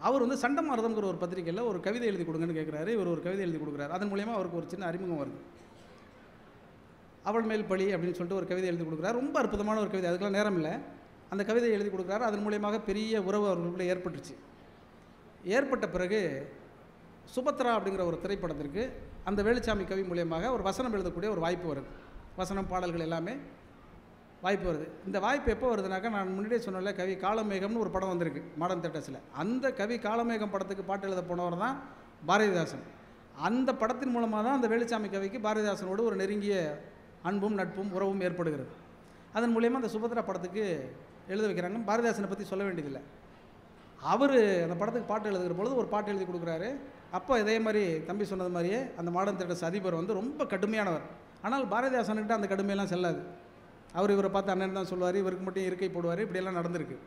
A: அவர் வந்து சண்டமாரதம்ங்கிற ஒரு பத்திரிகையில் ஒரு கவிதை எழுதி கொடுங்கன்னு கேட்குறாரு. இவர் ஒரு கவிதை எழுதி கொடுக்குறாரு. அதன் மூலயமா அவருக்கு ஒரு சின்ன அறிமுகம் வருது. அவள் மேல் பழி அப்படின்னு சொல்லிட்டு ஒரு கவிதை எழுதி கொடுக்குறாரு. ரொம்ப அற்புதமான ஒரு கவிதை, அதுக்கெல்லாம் நேரம் இல்லை. அந்த கவிதையை எழுதி கொடுக்குறாரு. அதன் மூலயமாக பெரிய உறவு அவர்களுக்குள்ளே ஏற்பட்டுருச்சு. ஏற்பட்ட பிறகு சுபத்ரா அப்படிங்கிற ஒரு திரைப்படத்திற்கு அந்த வேலுச்சாமி கவி மூலயமாக ஒரு வசனம் எழுதக்கூடிய ஒரு வாய்ப்பு வருது. வசனம் பாடல்கள் எல்லாமே வாய்ப்பு வருது. இந்த வாய்ப்பு எப்போ வருதுனாக்கா, நான் முன்னாடியே சொன்னல, கவி காலமேகம்னு ஒரு படம் வந்திருக்கு மாடர்ன் தேட்டர்ஸில். அந்த கவி காலமேகம் படத்துக்கு பாட்டு எழுத போனவர் தான் பாரதிதாசன். அந்த படத்தின் மூலமாக தான் அந்த வேலுச்சாமி கவிக்கு பாரதிதாசனோடு ஒரு நெருங்கிய அன்பும் நட்பும் உறவும் ஏற்படுகிறது. அதன் மூலயமா அந்த சுபத்ரா படத்துக்கு எழுத வைக்கிறாங்க. பாரதிதாசனை பற்றி சொல்ல வேண்டியதில்லை. அவர் அந்த படத்துக்கு பாட்டு எழுதுகிற பொழுது ஒரு பாட்டு எழுதி கொடுக்குறாரு. அப்போ இதே மாதிரி தம்பி சொன்னது மாதிரியே அந்த மாடர்ன் தேட்டர்ஸ் அதிபர் வந்து ரொம்ப கடுமையானவர். ஆனால் பாரதிதாசன்கிட்ட அந்த கடுமையெல்லாம் செல்லாது. அவர் இவரை பார்த்து அண்ணன் தான் சொல்லுவார், இவருக்கு மட்டும் இருக்கை போடுவார். இப்படியெல்லாம் நடந்திருக்கு.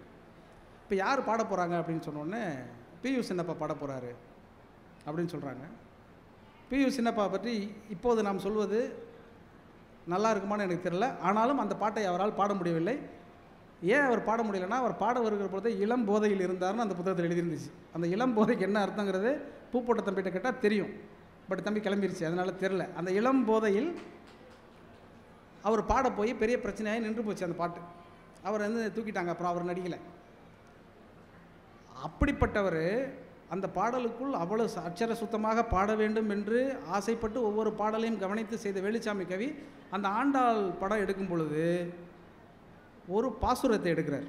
A: இப்போ யார் பாட போகிறாங்க அப்படின்னு சொன்னோடனே பியூ சின்னப்பா பாட போகிறாரு அப்படின்னு சொல்கிறாங்க. பியு சின்னப்பா பற்றி இப்போது நாம் சொல்வது நல்லா இருக்குமான்னு எனக்கு தெரியல. ஆனாலும் அந்த பாட்டை அவரால் பாட முடியவில்லை. ஏன் அவர் பாட முடியலைன்னா, அவர் பாட வருகிற பொழுது இளம் போதையில் இருந்தார்னு அந்த புத்தகத்தில் எழுதியிருந்துச்சு. அந்த இளம் போதைக்கு என்ன அர்த்தங்கிறது பூ போட்ட தம்பிகிட்ட கேட்டால் தெரியும். பட் தம்பி கிளம்பிருச்சு, அதனால் தெரில. அந்த இளம் போதையில் அவர் பாட போய் பெரிய பிரச்சனையாகி நின்று போச்சு அந்த பாட்டு. அவர் தூக்கிட்டாங்க, அப்புறம் அவர் நடிக்கலை. அப்படிப்பட்டவர் அந்த பாடலுக்குள் அவ்வளவு அச்சர சுத்தமாக பாட வேண்டும் என்று ஆசைப்பட்டு ஒவ்வொரு பாடலையும் கவனித்து செய்த வேலுச்சாமி கவி அந்த ஆண்டாள் படம் எடுக்கும் பொழுது ஒரு பாசுரத்தை எடுக்கிறார்.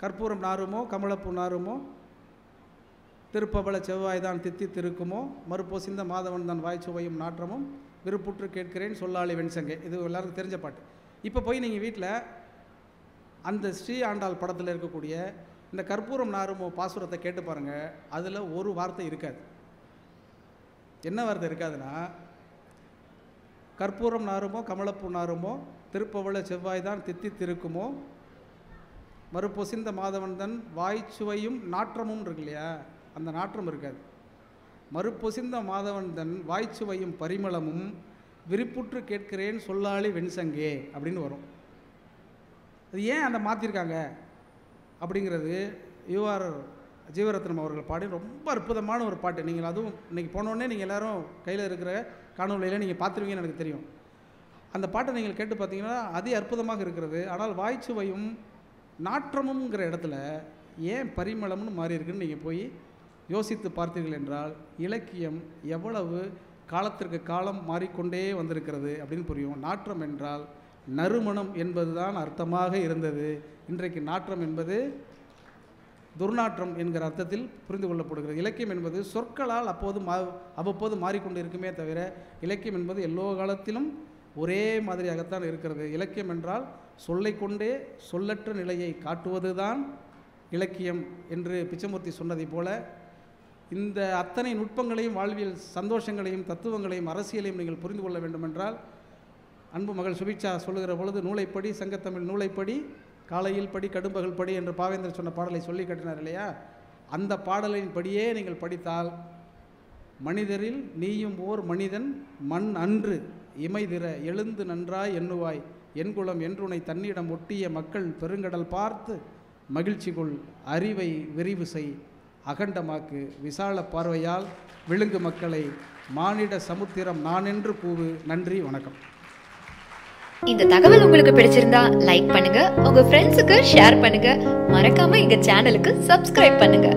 A: கற்பூரம் நாருமோ கமலப்பூ நாருமோ, திருப்பவள செவ்வாய்தான் தித்தி திருக்குமோ, மறுப்போசிந்த மாதவன் தான் வாய்ச்சுவையும் நாற்றமும், விருப்புற்று கேட்கிறேன் சொல்லாளி வெண்சங்கே. இது எல்லாருக்கும் தெரிஞ்ச பாட்டு. இப்போ போய் நீங்கள் வீட்டில் அந்த ஸ்ரீ ஆண்டாள் படத்தில் இருக்கக்கூடிய இந்த கற்பூரம் நாருமோ பாசுரத்தை கேட்டு பாருங்கள். அதில் ஒரு வார்த்தை இருக்காது. என்ன வார்த்தை இருக்காதுன்னா, கற்பூரம் நாருமோ கமலப்பூ நாருமோ, திருப்பவள செவ்வாய் தான் தித்தி திருக்குமோ, மறுப்பொசிந்த மாதவன் தன் வாய்ச்சுவையும் நாற்றமும் இருக்கு இல்லையா, அந்த நாற்றம் இருக்காது. மறுப்பொசிந்த மாதவன் தன் வாய்ச்சுவையும் பரிமளமும், விருப்புற்று கேட்கிறேன் சொல்லாளி வெண்சங்கே அப்படின்னு வரும். அது ஏன் அந்த மாற்றிருக்காங்க அப்படிங்கிறது யூஆர் ஜீவரத்னம் அவர்கள் பாடி ரொம்ப அற்புதமான ஒரு பாட்டு. நீங்கள் அதுவும் இன்றைக்கி போனோடனே நீங்கள் எல்லோரும் கையில் இருக்கிற காணொலியில் நீங்கள் பார்த்துருவீங்கன்னு எனக்கு தெரியும். அந்த பாட்டை நீங்கள் கேட்டு பார்த்தீங்கன்னா அதி அற்புதமாக இருக்கிறது. ஆனால் வாய்ச்சுவையும் நாற்றமுங்கிற இடத்துல ஏன் பரிமளம்னு மாறி இருக்குன்னு நீங்கள் போய் யோசித்து பார்த்தீர்கள் என்றால் இலக்கியம் எவ்வளவு காலத்திற்கு காலம் மாறிக்கொண்டே வந்திருக்கிறது அப்படின்னு புரியும். நாற்றம் என்றால் நறுமணம் என்பது தான் அர்த்தமாக இருந்தது. இன்றைக்கு நாற்றம் என்பது துர்நாற்றம் என்கிற அர்த்தத்தில் புரிந்து கொள்ளப்படுகிறது. இலக்கியம் என்பது சொற்களால் அவ்வப்போது மாறிக்கொண்டு இருக்குமே தவிர இலக்கியம் என்பது எல்லோ காலத்திலும் ஒரே மாதிரியாகத்தான் இருக்கிறது. இலக்கியம் என்றால் சொல்லை கொண்டே சொல்லற்ற நிலையை காட்டுவது தான் இலக்கியம் என்று பிச்சமூர்த்தி சொன்னதை போல இந்த அத்தனை நுட்பங்களையும் வாழ்வியல் சந்தோஷங்களையும் தத்துவங்களையும் அரசியலையும் நீங்கள் புரிந்து கொள்ள வேண்டுமென்றால் அன்பு மகள் சுபிக்ஷா சொல்லுகிற பொழுது நூலைப்படி சங்கத்தமிழ் நூலைப்படி காலையில் படி கடும்பகல் படி என்று பாவேந்தர் சொன்ன பாடலை சொல்லி கட்டினார் இல்லையா, அந்த பாடலின் படியே நீங்கள் படித்தால் மனிதரில் நீயும் ஓர் மனிதன் மண் அன்று இமைதிர எழுந்து நன்றாய் எண்ணுவாய் என்குலம் என்றுனை தன்னிடம் ஒட்டிய மக்கள் பெருங்கடல் பார்த்து மகிழ்ச்சிக்குள் அறிவை விரிவு செய் அகண்டமாக்கு விசால பார்வையால் விழுங்கு மக்களை மானிட சமுத்திரம் நானென்று கூவு. நன்றி, வணக்கம்.
B: இந்த தகவல் உங்களுக்கு பிடிச்சிருந்தா லைக் பண்ணுங்க, உங்க ஃப்ரெண்ட்ஸுக்கு ஷேர் பண்ணுங்க, மறக்காம எங்க சேனலுக்கு சப்ஸ்கிரைப் பண்ணுங்க.